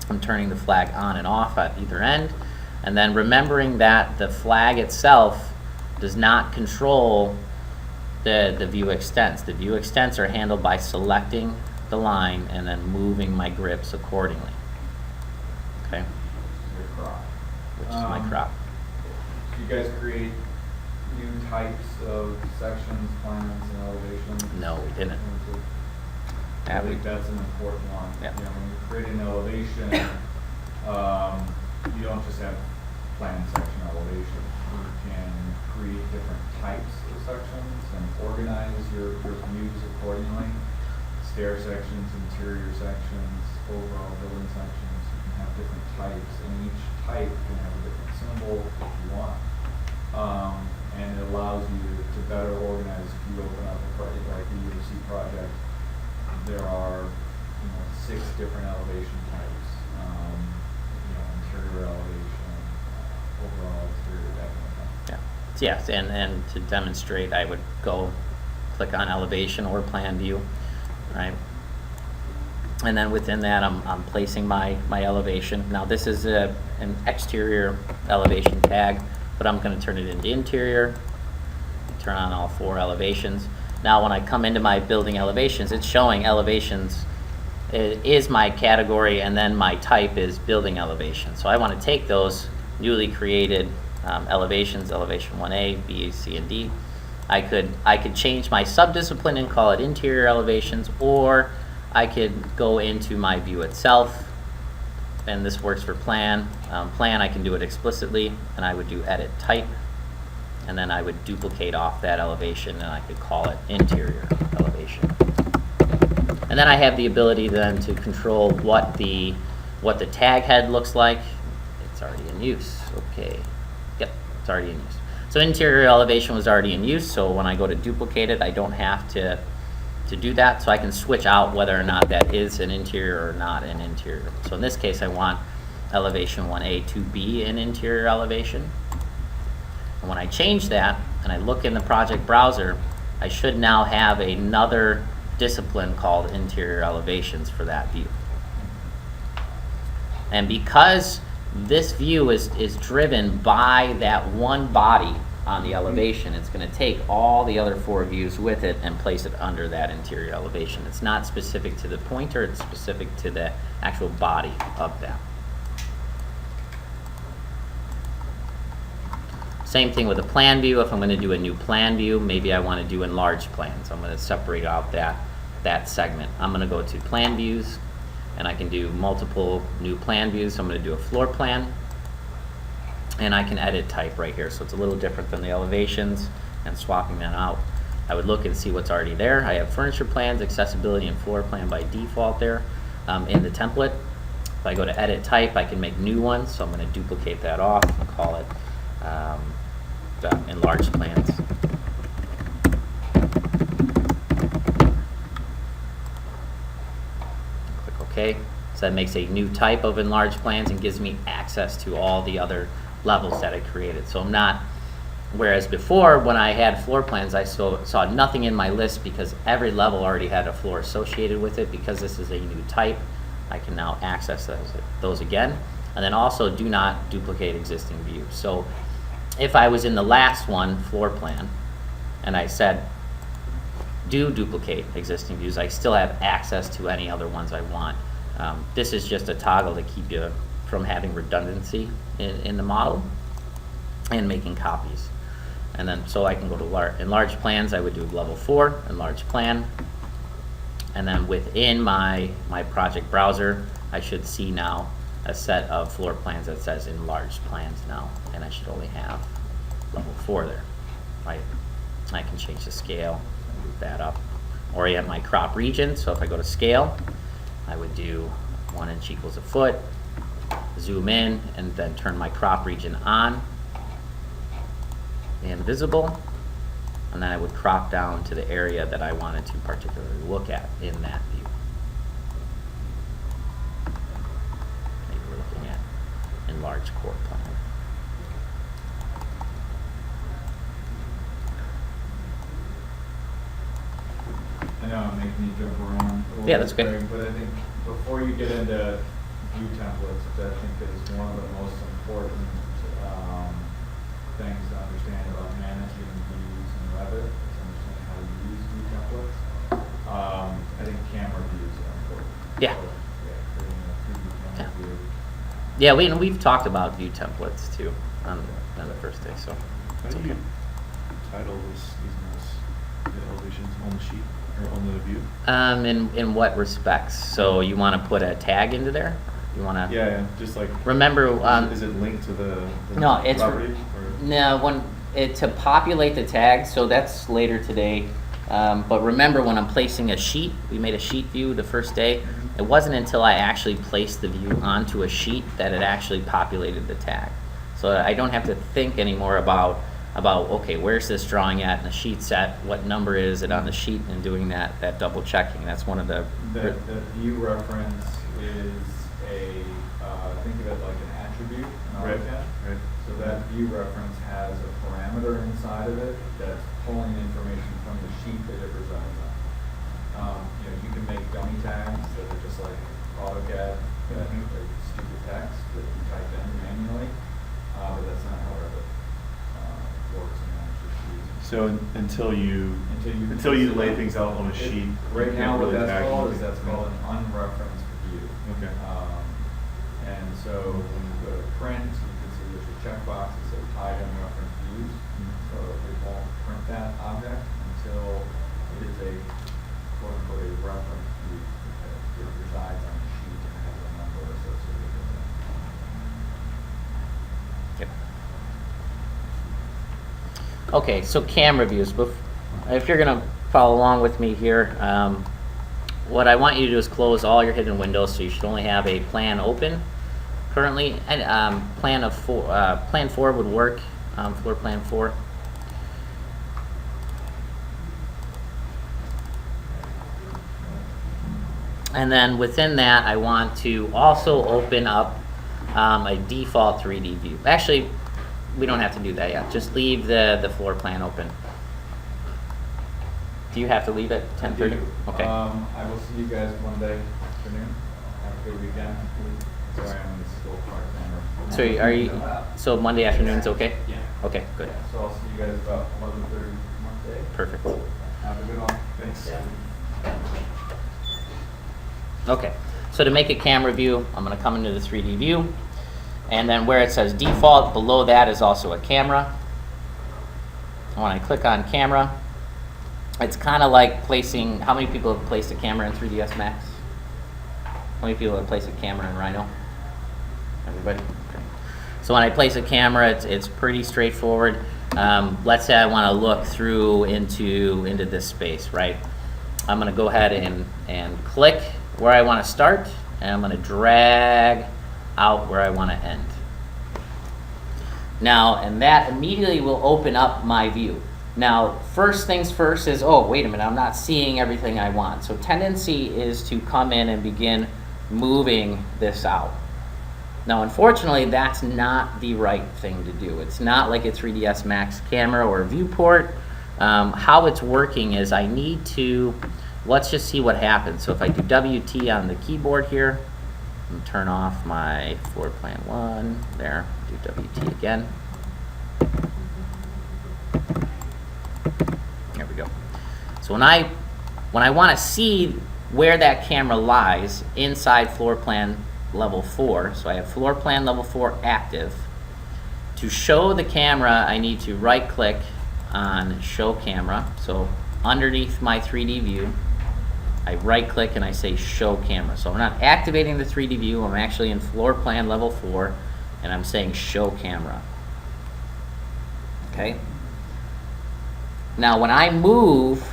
Speaker 1: I'm turning the flag on and off at either end, and then remembering that the flag itself does not control the view extents. The view extents are handled by selecting the line and then moving my grips accordingly. Okay?
Speaker 5: Your crop.
Speaker 1: Which is my crop.
Speaker 5: Do you guys create new types of sections, plans, and elevations?
Speaker 1: No, we didn't.
Speaker 5: I think that's an important one.
Speaker 1: Yeah.
Speaker 5: When you create an elevation, you don't just have plan, section, elevation. You can create different types of sections and organize your views accordingly. Stair sections, interior sections, overall building sections. You can have different types, and each type can have a different symbol if you want. And it allows you to better organize. If you open up a project like the UC project, there are 6 different elevation types.
Speaker 1: Yes, and to demonstrate, I would go click on elevation or plan view, right? And then within that, I'm placing my elevation. Now this is an exterior elevation tag, but I'm gonna turn it into interior, turn on all 4 elevations. Now when I come into my building elevations, it's showing elevations is my category, and then my type is building elevation. So I wanna take those newly created elevations, elevation 1A, B, C, and D. I could change my subdiscipline and call it interior elevations, or I could go into my view itself, and this works for plan. Plan, I can do it explicitly, and I would do edit type, and then I would duplicate off that elevation, and I could call it interior elevation. And then I have the ability then to control what the tag head looks like. It's already in use, okay. Yep, it's already in use. So interior elevation was already in use, so when I go to duplicate it, I don't have to do that, so I can switch out whether or not that is an interior or not an interior. So in this case, I want elevation 1A to be an interior elevation. And when I change that, and I look in the project browser, I should now have another discipline called interior elevations for that view. And because this view is driven by that one body on the elevation, it's going to take all the other 4 views with it and place it under that interior elevation. It's not specific to the pointer, it's specific to the actual body of that. Same thing with a plan view. If I'm going to do a new plan view, maybe I want to do enlarged plans. I'm going to separate out that segment. I'm going to go to plan views, and I can do multiple new plan views. So I'm going to do a floor plan, and I can edit type right here. So it's a little different than the elevations and swapping that out. I would look and see what's already there. I have furniture plans, accessibility, and floor plan by default there in the template. If I go to edit type, I can make new ones. So I'm going to duplicate that off and call it the enlarged plans. Click OK. So that makes a new type of enlarged plans and gives me access to all the other levels that I created. So I'm not, whereas before when I had floor plans, I saw nothing in my list because every level already had a floor associated with it. Because this is a new type, I can now access those again. And then also do not duplicate existing views. So if I was in the last one, floor plan, and I said do duplicate existing views, I still have access to any other ones I want. This is just a toggle to keep you from having redundancy in the model and making copies. And then so I can go to enlarged plans. I would do level 4, enlarged plan. And then within my project browser, I should see now a set of floor plans that says enlarged plans now, and I should only have level 4 there, right? I can change the scale, move that up, orient my crop region. So if I go to scale, I would do 1 inch equals a foot, zoom in, and then turn my crop region on and visible, and then I would crop down to the area that I wanted to particularly look at in that view. Maybe we're looking at enlarged core plan.
Speaker 5: I know I'm making you jump around a little
Speaker 1: Yeah,
Speaker 5: bit,
Speaker 1: that's okay.
Speaker 5: Greg, but I think before you get into view templates, which I think is one of the most important things to understand about managing views in Revit, is understanding how to use view templates. I think camera views are important.
Speaker 1: Yeah.
Speaker 5: So, creating a 3D camera view.
Speaker 1: Yeah, we've talked about view templates too on the first day, so
Speaker 2: How
Speaker 1: it's
Speaker 2: do
Speaker 1: okay.
Speaker 2: you title the elevations on the sheet or on the view?
Speaker 1: In what respects? So you want to put a tag into there? You want to?
Speaker 2: Yeah, just like.
Speaker 1: Remember,
Speaker 2: is it linked to the
Speaker 1: no, it's
Speaker 2: property?
Speaker 1: no to populate the tag. So that's later today. But remember, when I'm placing a sheet, we made a sheet view the first day. It wasn't until I actually placed the view onto a sheet that it actually populated the tag. So I don't have to think anymore about okay, where's this drawing at in the sheet set? What number is it on the sheet? And doing that double checking. That's one of the.
Speaker 5: The view reference is think of it like an attribute in
Speaker 2: Right,
Speaker 5: AutoCAD.
Speaker 2: right.
Speaker 5: So that view reference has a parameter parameter inside of it that's pulling information from the sheet that it resides on. You know, you can make dummy tags that are just like AutoCAD, that are stupid text that you type in manually, but that's not how Revit works and manages sheets.
Speaker 2: So until you lay things out on a sheet,
Speaker 5: Right
Speaker 2: you
Speaker 5: now,
Speaker 2: can't
Speaker 5: what
Speaker 2: really
Speaker 5: that's
Speaker 2: tag
Speaker 5: called
Speaker 2: them.
Speaker 5: is that's called an unreferenced view.
Speaker 2: Okay.
Speaker 5: And so when you go to print, you can see there's a checkbox that says hide unreferenced views. So it won't print that object until it is a quote unquote a reference view. It resides on the sheet and has a number associated with it.
Speaker 1: Yep. Okay, so camera views. If you're gonna follow along with me here, what I want you to do is close all your hidden windows, so you should only have a plan open currently, and plan 4 would work, floor plan 4. And then within that, I want to also open up a default 3D view. Actually, we don't have to do that yet. Just leave the floor plan open. Do you have to leave at 10:30? Okay.
Speaker 5: I will see you guys Monday afternoon. Have a good weekend. Sorry, I'm in the school park camera.
Speaker 1: So are you? So Monday afternoon's okay?
Speaker 5: Yeah.
Speaker 1: Okay, good.
Speaker 5: Yeah, so I'll see you guys about 11:30 Monday.
Speaker 1: Perfect.
Speaker 5: Have a good one. Thanks.
Speaker 1: Okay. So to make a camera view, I'm going to come into the 3D view, and then where it says default, below that is also a camera. When I click on camera, it's kind of like placing. How many people have placed a camera in 3ds Max? How many people have placed a camera in Rhino? Everybody? Okay. So when I place a camera, it's pretty straightforward. Let's say I want to look through into this space, right? I'm going to go ahead and click where I want to start, and I'm going to drag out where I want to end. Now, and that immediately will open up my view. Now, first things first is, oh, wait a minute, I'm not seeing everything I want. So tendency is to come in and begin moving this out. Now, unfortunately, that's not the right thing to do. It's not like a 3ds Max camera or a viewport. How it's working is I need to, let's just see what happens. So if I do WT on the keyboard here, and turn off my floor plan 1, there, do WT again. There we go. So when I want to see where that camera lies inside floor plan level 4, so I have floor plan level 4 active. To show the camera, I need to right click on show camera. So underneath my 3D view, I right click and I say show camera. So I'm not activating the 3D view, I'm actually in floor plan level 4 and I'm saying show camera. Okay? Now when I move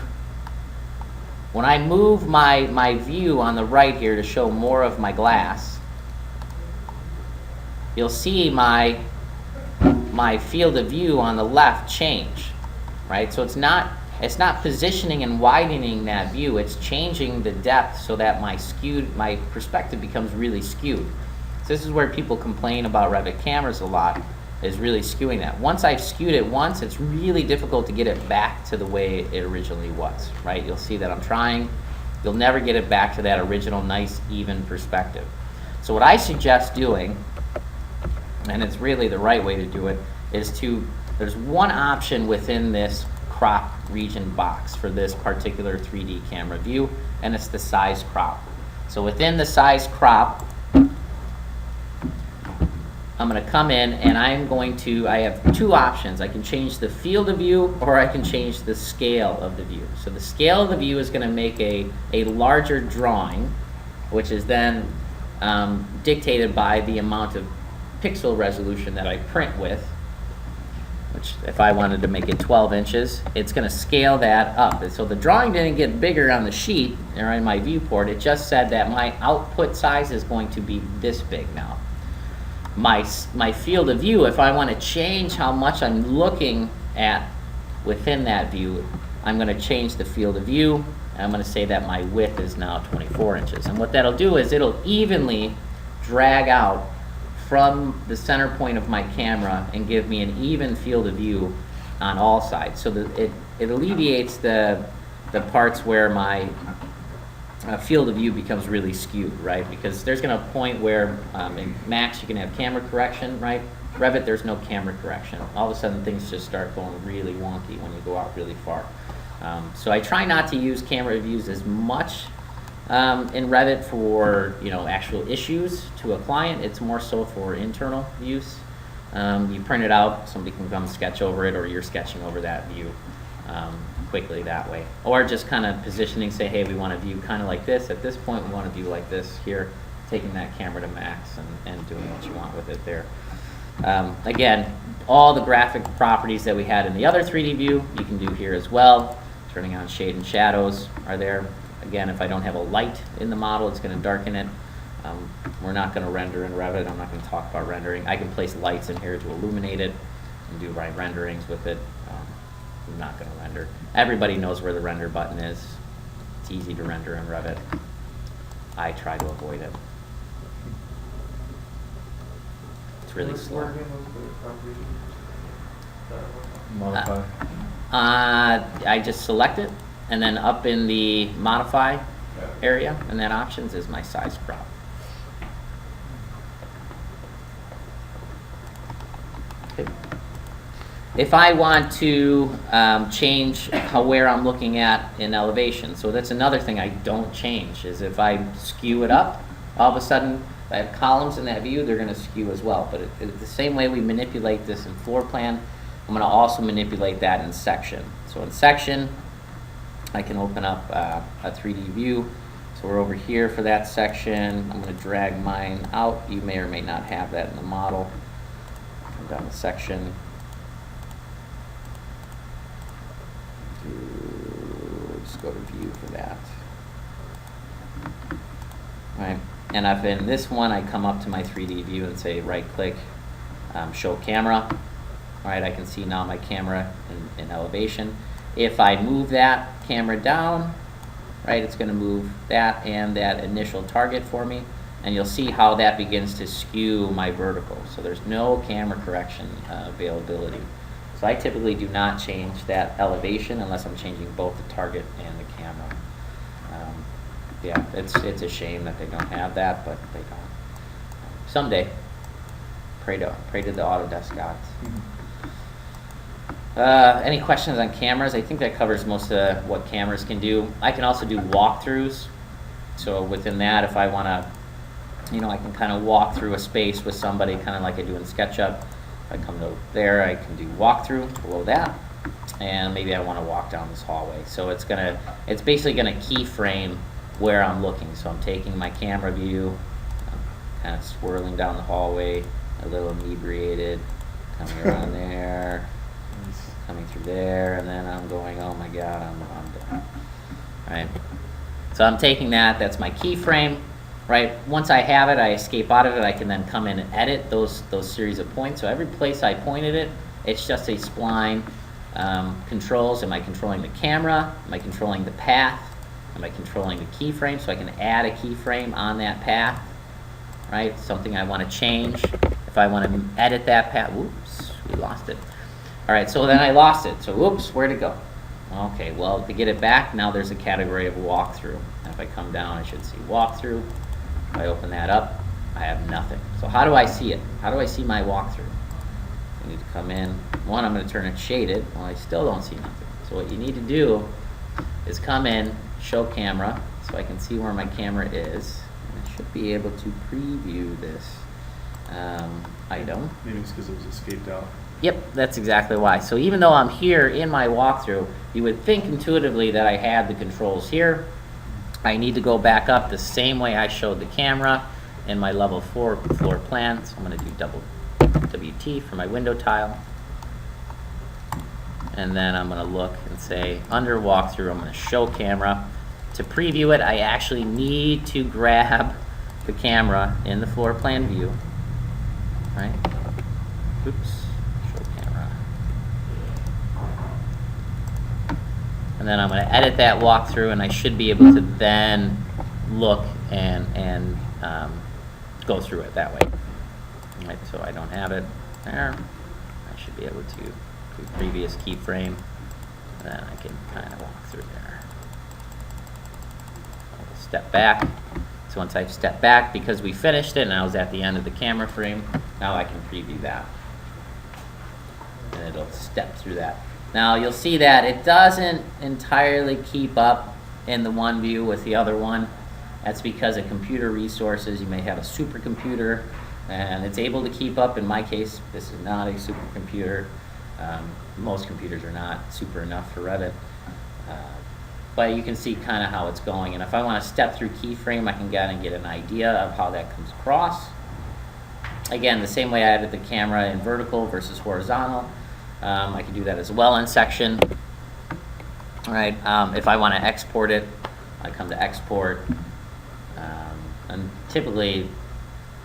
Speaker 1: my view on the right here to show more of my glass, you'll see my field of view on the left change, right? So it's not positioning and widening that view, it's changing the depth so that my perspective becomes really skewed. So this is where people complain about Revit cameras a lot, is really skewing that. Once I've skewed it once, it's really difficult to get it back to the way it originally was, right? You'll see that I'm trying. You'll never get it back to that original nice, even perspective. So what I suggest doing, and it's really the right way to do it, is there's one option within this crop region box for this particular 3D camera view, and it's the size crop. So within the size crop, I'm going to come in and I have two options. I can change the field of view or I can change the scale of the view. So the scale of the view is going to make a larger drawing, which is then dictated by the amount of pixel resolution that I print with, which if I wanted to make it 12 inches, it's going to scale that up. And so the drawing didn't get bigger on the sheet or in my viewport, it just said that my output size is going to be this big now. My field of view, if I want to change how much I'm looking at within that view, I'm going to change the field of view, and I'm going to say that my width is now 24 inches. And what that'll do is it'll evenly drag out from the center point of my camera and give me an even field of view on all sides. So that it alleviates the parts where my field of view becomes really skewed, right? Because there's going to a point where in Max you can have camera correction, right? Revit, there's no camera correction. All of a sudden things just start going really wonky when you go out really far. So I try not to use camera views as much in Revit for actual issues to a client. It's more so for internal use. You print it out, somebody can come sketch over it, or you're sketching over that view quickly that way. Or just kind of positioning, say, hey, we want to view kind of like this. At this point, we want to view like this here, taking that camera to max and doing what you want with it there. Again, all the graphic properties that we had in the other 3D view, you can do here as well. Turning on shade and shadows are there. Again, if I don't have a light in the model, it's going to darken it. We're not going to render in Revit. I'm not going to talk about rendering. I can place lights in here to illuminate it and do my renderings with it. I'm not going to render. Everybody knows where the render button is. It's easy to render in Revit. I try to avoid it. It's really slow.
Speaker 6: Where again was the property?
Speaker 2: Modify.
Speaker 1: I just select it, and then up in the modify area, and then options is my size crop. Okay. If I want to change where I'm looking at in elevation, so that's another thing I don't change, is if I skew it up, all of a sudden if I have columns in that view, they're going to skew as well. But the same way we manipulate this in floor plan, I'm going to also manipulate that in section. So in section, I can open up a 3D view. So we're over here for that section. I'm going to drag mine out. You may or may not have that in the model. Come down to section. Just go to view for that. All right. And if in this one, I come up to my 3D view and say right click, show camera. All right, I can see now my camera in elevation. If I move that camera down, right, it's going to move that and that initial target for me, and you'll see how that begins to skew my vertical. So there's no camera correction availability. So I typically do not change that elevation unless I'm changing both the target and the camera. Yeah, it's a shame that they don't have that, but they don't. Someday, pray to the Autodesk gods. Any questions on cameras? I think that covers most of what cameras can do. I can also do walkthroughs. So within that, if I want to, I can kind of walk through a space with somebody, kind of like I do in SketchUp. If I come to there, I can do walkthrough below that, and maybe I want to walk down this hallway. So it's basically gonna keyframe where I'm looking. So I'm taking my camera view, kind of swirling down the hallway, a little inebriated, coming around there, coming through there, and then I'm going, oh my God, I'm done. All right. So I'm taking that's my keyframe, right? Once I have it, I escape out of it, I can then come in and edit those series of points. So every place I pointed it, it's just a spline controls. Am I controlling the camera? Am I controlling the path? Am I controlling the keyframe? So I can add a keyframe on that path, right? Something I want to change. If I want to edit that path, whoops, we lost it. All right, so then I lost it. So whoops, where'd it go? Okay, well, to get it back, now there's a category of walkthrough. And if I come down, I should see walkthrough. If I open that up, I have nothing. So how do I see it? How do I see my walkthrough? I need to come in. One, I'm going to turn it shaded. Well, I still don't see nothing. So what you need to do is come in, show camera, so I can see where my camera is. And I should be able to preview this item.
Speaker 2: Maybe it's because it was escaped out.
Speaker 1: Yep, that's exactly why. So even though I'm here in my walkthrough, you would think intuitively that I had the controls here. I need to go back up the same way I showed the camera in my level 4 floor plan. So I'm going to do double WT for my window tile. And then I'm going to look and say under walkthrough, I'm going to show camera. To preview it, I actually need to grab the camera in the floor plan view. Right? Oops. And then I'm going to edit that walkthrough, and I should be able to then look and go through it that way. Right, so I don't have it there. I should be able to do previous keyframe, and then I can kind of walk through there. I'll step back. So once I step back, because we finished it and I was at the end of the camera frame, now I can preview that. And it'll step through that. Now you'll see that it doesn't entirely keep up in the one view with the other one. That's because of computer resources. You may have a supercomputer and it's able to keep up. In my case, this is not a supercomputer. Most computers are not super enough for Revit. But you can see kind of how it's going. And if I want to step through keyframe, I can get an idea of how that comes across. Again, the same way I added the camera in vertical versus horizontal. I can do that as well in section. All right, if I want to export it, I come to export. And typically,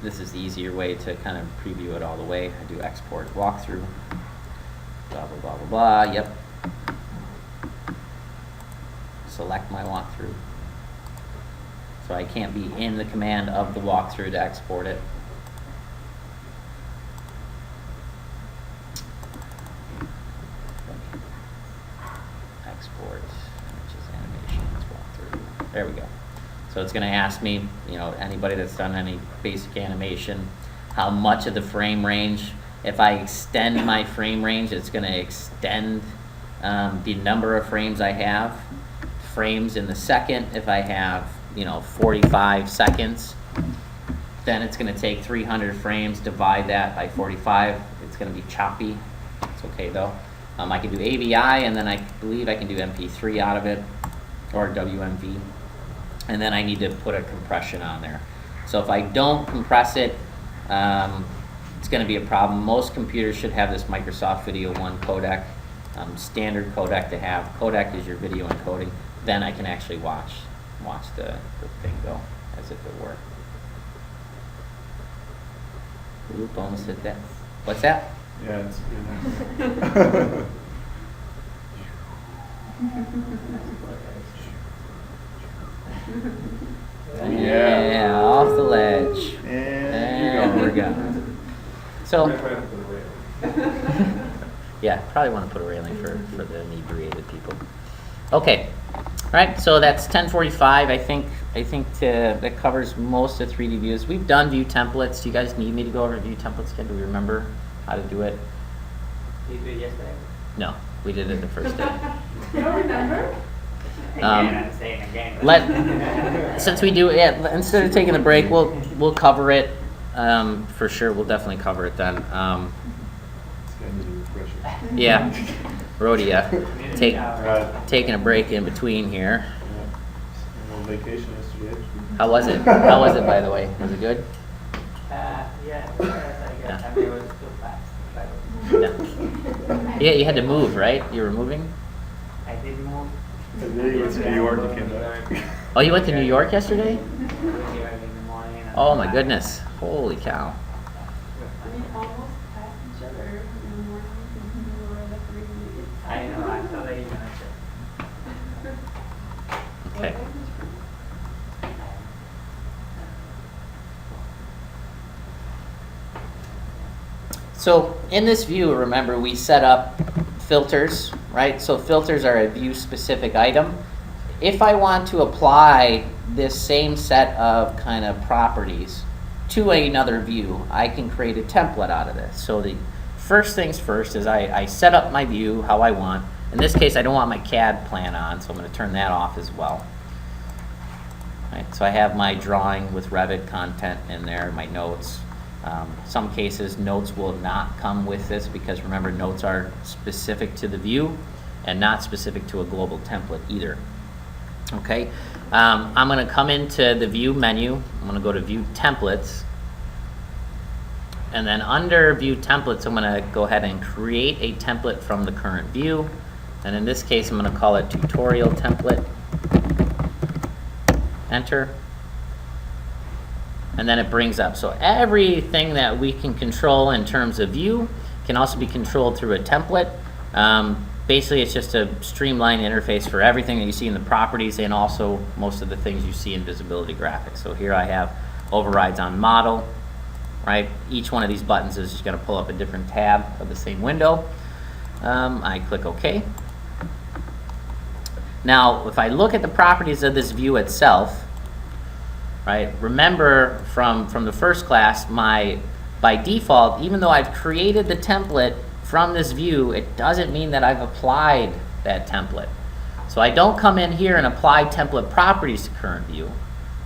Speaker 1: this is the easier way to kind of preview it all the way. I do export walkthrough, blah, blah, blah, blah, blah, yep. Select my walkthrough. So I can't be in the command of the walkthrough to export it. Export images, animations, walkthrough. There we go. So it's going to ask me, you know, anybody that's done any basic animation, how much of the frame range. If I extend my frame range, it's going to extend the number of frames I have. Frames in the second. If I have, you know, 45 seconds, then it's going to take 300 frames, divide that by 45. It's going to be choppy. It's okay though. I can do AVI, and then I believe I can do MP3 out of it, or WMV. And then I need to put a compression on there. So if I don't compress it, it's going to be a problem. Most computers should have this Microsoft Video 1 codec, standard codec to have. Codec is your video encoding. Then I can actually watch the thing go as if it were. Oop, almost hit that. What's that?
Speaker 2: Yeah, it's good.
Speaker 1: Yeah, off the ledge.
Speaker 2: And
Speaker 1: We're gone. So,
Speaker 6: Might have to put a railing.
Speaker 1: yeah, probably want to put a railing for the inebriated people. Okay, all right. So that's 1045. I think that covers most of 3D views. We've done view templates. Do you guys need me to go over view templates again? Do we remember how to do it?
Speaker 3: Did you do it yesterday?
Speaker 1: No, we did it the first day.
Speaker 4: You don't remember?
Speaker 3: Again, I'm saying again.
Speaker 1: Since we do, yeah, instead of taking a break, we'll cover it for sure. We'll definitely cover it then.
Speaker 2: it's going to be refreshing.
Speaker 1: Yeah, Rhodia,
Speaker 2: Right.
Speaker 1: taking a break in between here.
Speaker 2: Yeah. On vacation yesterday.
Speaker 1: How was it? How was it, by the way? Was it good?
Speaker 3: Yeah, I guess.
Speaker 1: Yeah.
Speaker 3: I mean, it was too fast.
Speaker 1: Yeah. Yeah, you had to move, right? You were moving?
Speaker 3: I did move.
Speaker 2: And then you went to New York and came back.
Speaker 1: Oh, you went to New York yesterday?
Speaker 3: Here in the morning. and-
Speaker 1: Oh my goodness. Holy cow.
Speaker 4: We almost passed each other in the morning and we were like 3 minutes.
Speaker 3: I know, I saw that you gonna
Speaker 1: Okay. So in this view, remember we set up filters, right? So filters are a view specific item. If I want to apply this same set of kind of properties to another view, I can create a template out of this. So the first things first is I set up my view how I want. In this case, I don't want my CAD plan on, so I'm going to turn that off as well. Right, so I have my drawing with Revit content in there, my notes. Some cases, notes will not come with this because remember, notes are specific to the view and not specific to a global template either. Okay, I'm going to come into the View menu. I'm going to go to View Templates. And then under View Templates, I'm going to go ahead and create a template from the current view. And in this case, I'm going to call it Tutorial Template. Enter. And then it brings up. So everything that we can control in terms of view can also be controlled through a template. Basically, it's just a streamlined interface for everything that you see in the properties and also most of the things you see in visibility graphics. So here I have overrides on model, right? Each one of these buttons is just going to pull up a different tab of the same window. I click OK. Now, if I look at the properties of this view itself, right, remember from the first class, by default, even though I've created the template from this view, it doesn't mean that I've applied that template. So I don't come in here and apply template properties to current view,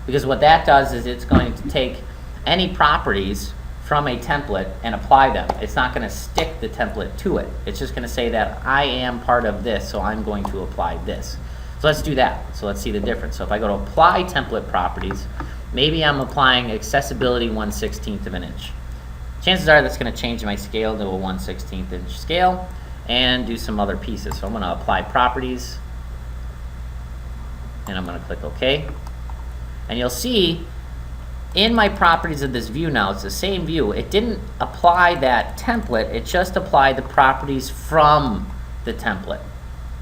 Speaker 1: because what that does is it's going to take any properties from a template and apply them. It's not going to stick the template to it. It's just going to say that I am part of this, so I'm going to apply this. So let's do that. So let's see the difference. So if I go to apply template properties, maybe I'm applying accessibility 1/16 of an inch. Chances are that's going to change my scale to a 1/16 inch scale and do some other pieces. So I'm going to apply properties, and I'm going to click OK. And you'll see in my properties of this view now, it's the same view. It didn't apply that template, it just applied the properties from the template,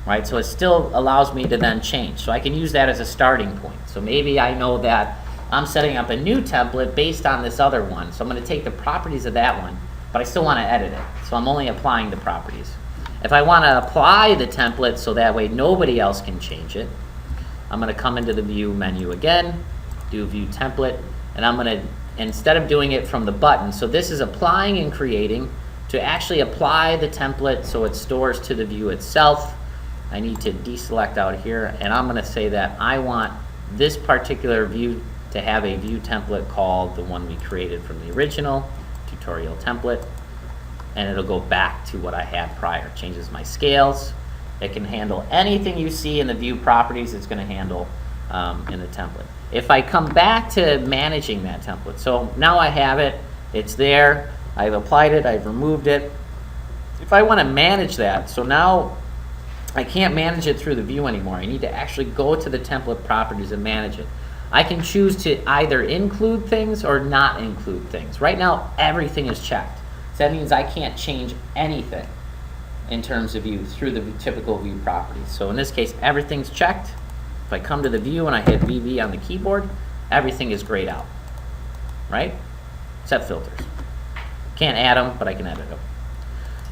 Speaker 1: right? So it still allows me to then change. So I can use that as a starting point. So maybe I know that I'm setting up a new template based on this other one. So I'm going to take the properties of that one, but I still want to edit it. So I'm only applying the properties. If I want to apply the template so that way nobody else can change it, I'm going to come into the view menu again, do view template, and I'm going to, instead of doing it from the button, so this is applying and creating, to actually apply the template so it stores to the view itself, I need to deselect out here, and I'm going to say that I want this particular view to have a view template called the one we created from the original tutorial template, and it'll go back to what I had prior. Changes my scales. It can handle anything you see in the view properties, it's going to handle in the template. If I come back to managing that template, so now I have it, it's there, I've applied it, I've removed it. If I want to manage that, so now I can't manage it through the view anymore. I need to actually go to the template properties and manage it. I can choose to either include things or not include things. Right now, everything is checked. So that means I can't change anything in terms of view through the typical view properties. So in this case, everything's checked. If I come to the view and I hit VV on the keyboard, everything is grayed out, right? Except filters. Can't add them, but I can edit them.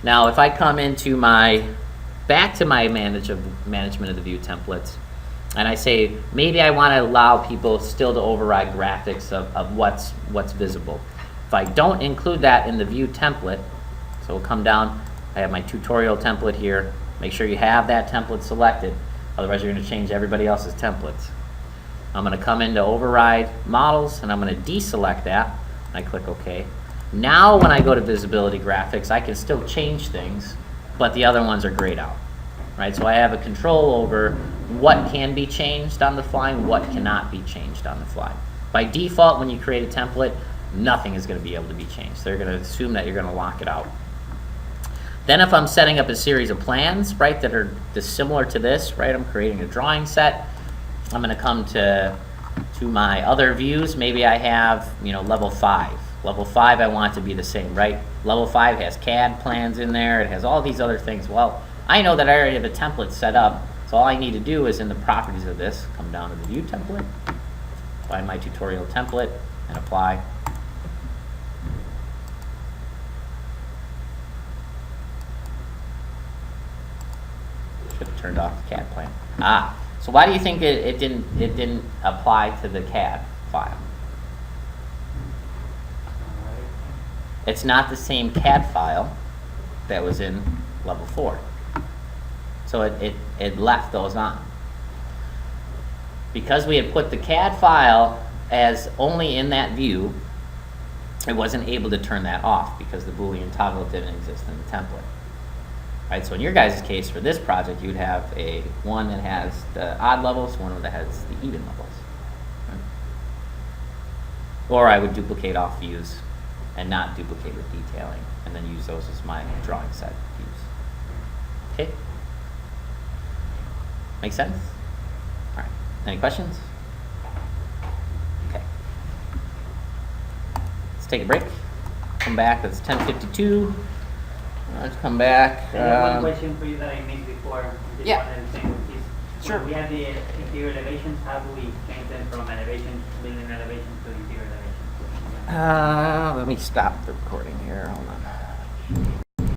Speaker 1: Now, if I come into back to my management of the view templates, and I say, maybe I want to allow people still to override graphics of what's visible. If I don't include that in the view template, so we'll come down, I have my tutorial template here. Make sure you have that template selected. Otherwise, you're going to change everybody else's templates. I'm going to come into override models, and I'm going to deselect that. I click OK. Now, when I go to visibility graphics, I can still change things, but the other ones are grayed out. Right? So I have a control over what can be changed on the fly and what cannot be changed on the fly. By default, when you create a template, nothing is going to be able to be changed. They're going to assume that you're going to lock it out. Then if I'm setting up a series of plans, right, that are similar to this, right, I'm creating a drawing set. I'm going to come to my other views. Maybe I have, level 5. Level 5 I want to be the same, right? Level 5 has CAD plans in there. It has all these other things. Well, I know that I already have a template set up, so all I need to do is in the properties of this, come down to the view template, find my tutorial template, and apply. Should have turned off the CAD plan. So why do you think it didn't apply to the CAD file? It's not the same CAD file that was in level 4. So it left those on. Because we had put the CAD file as only in that view, it wasn't able to turn that off because the Boolean toggle didn't exist in the template. Right, so in your guys' case, for this project, you'd have one that has the odd levels, one that has the even levels. Right? Or I would duplicate off views and not duplicate with detailing, and then use those as my drawing set views. Okay? Make sense? All right. Any questions? Okay. Let's take a break. Come back. It's 10:52. Let's come back.
Speaker 3: I have one question for you that I missed before.
Speaker 1: Yeah. Sure.
Speaker 3: We have the interior elevations. How do we change them from elevation, building elevation to interior elevation?
Speaker 1: Let me stop the recording here. Hold on.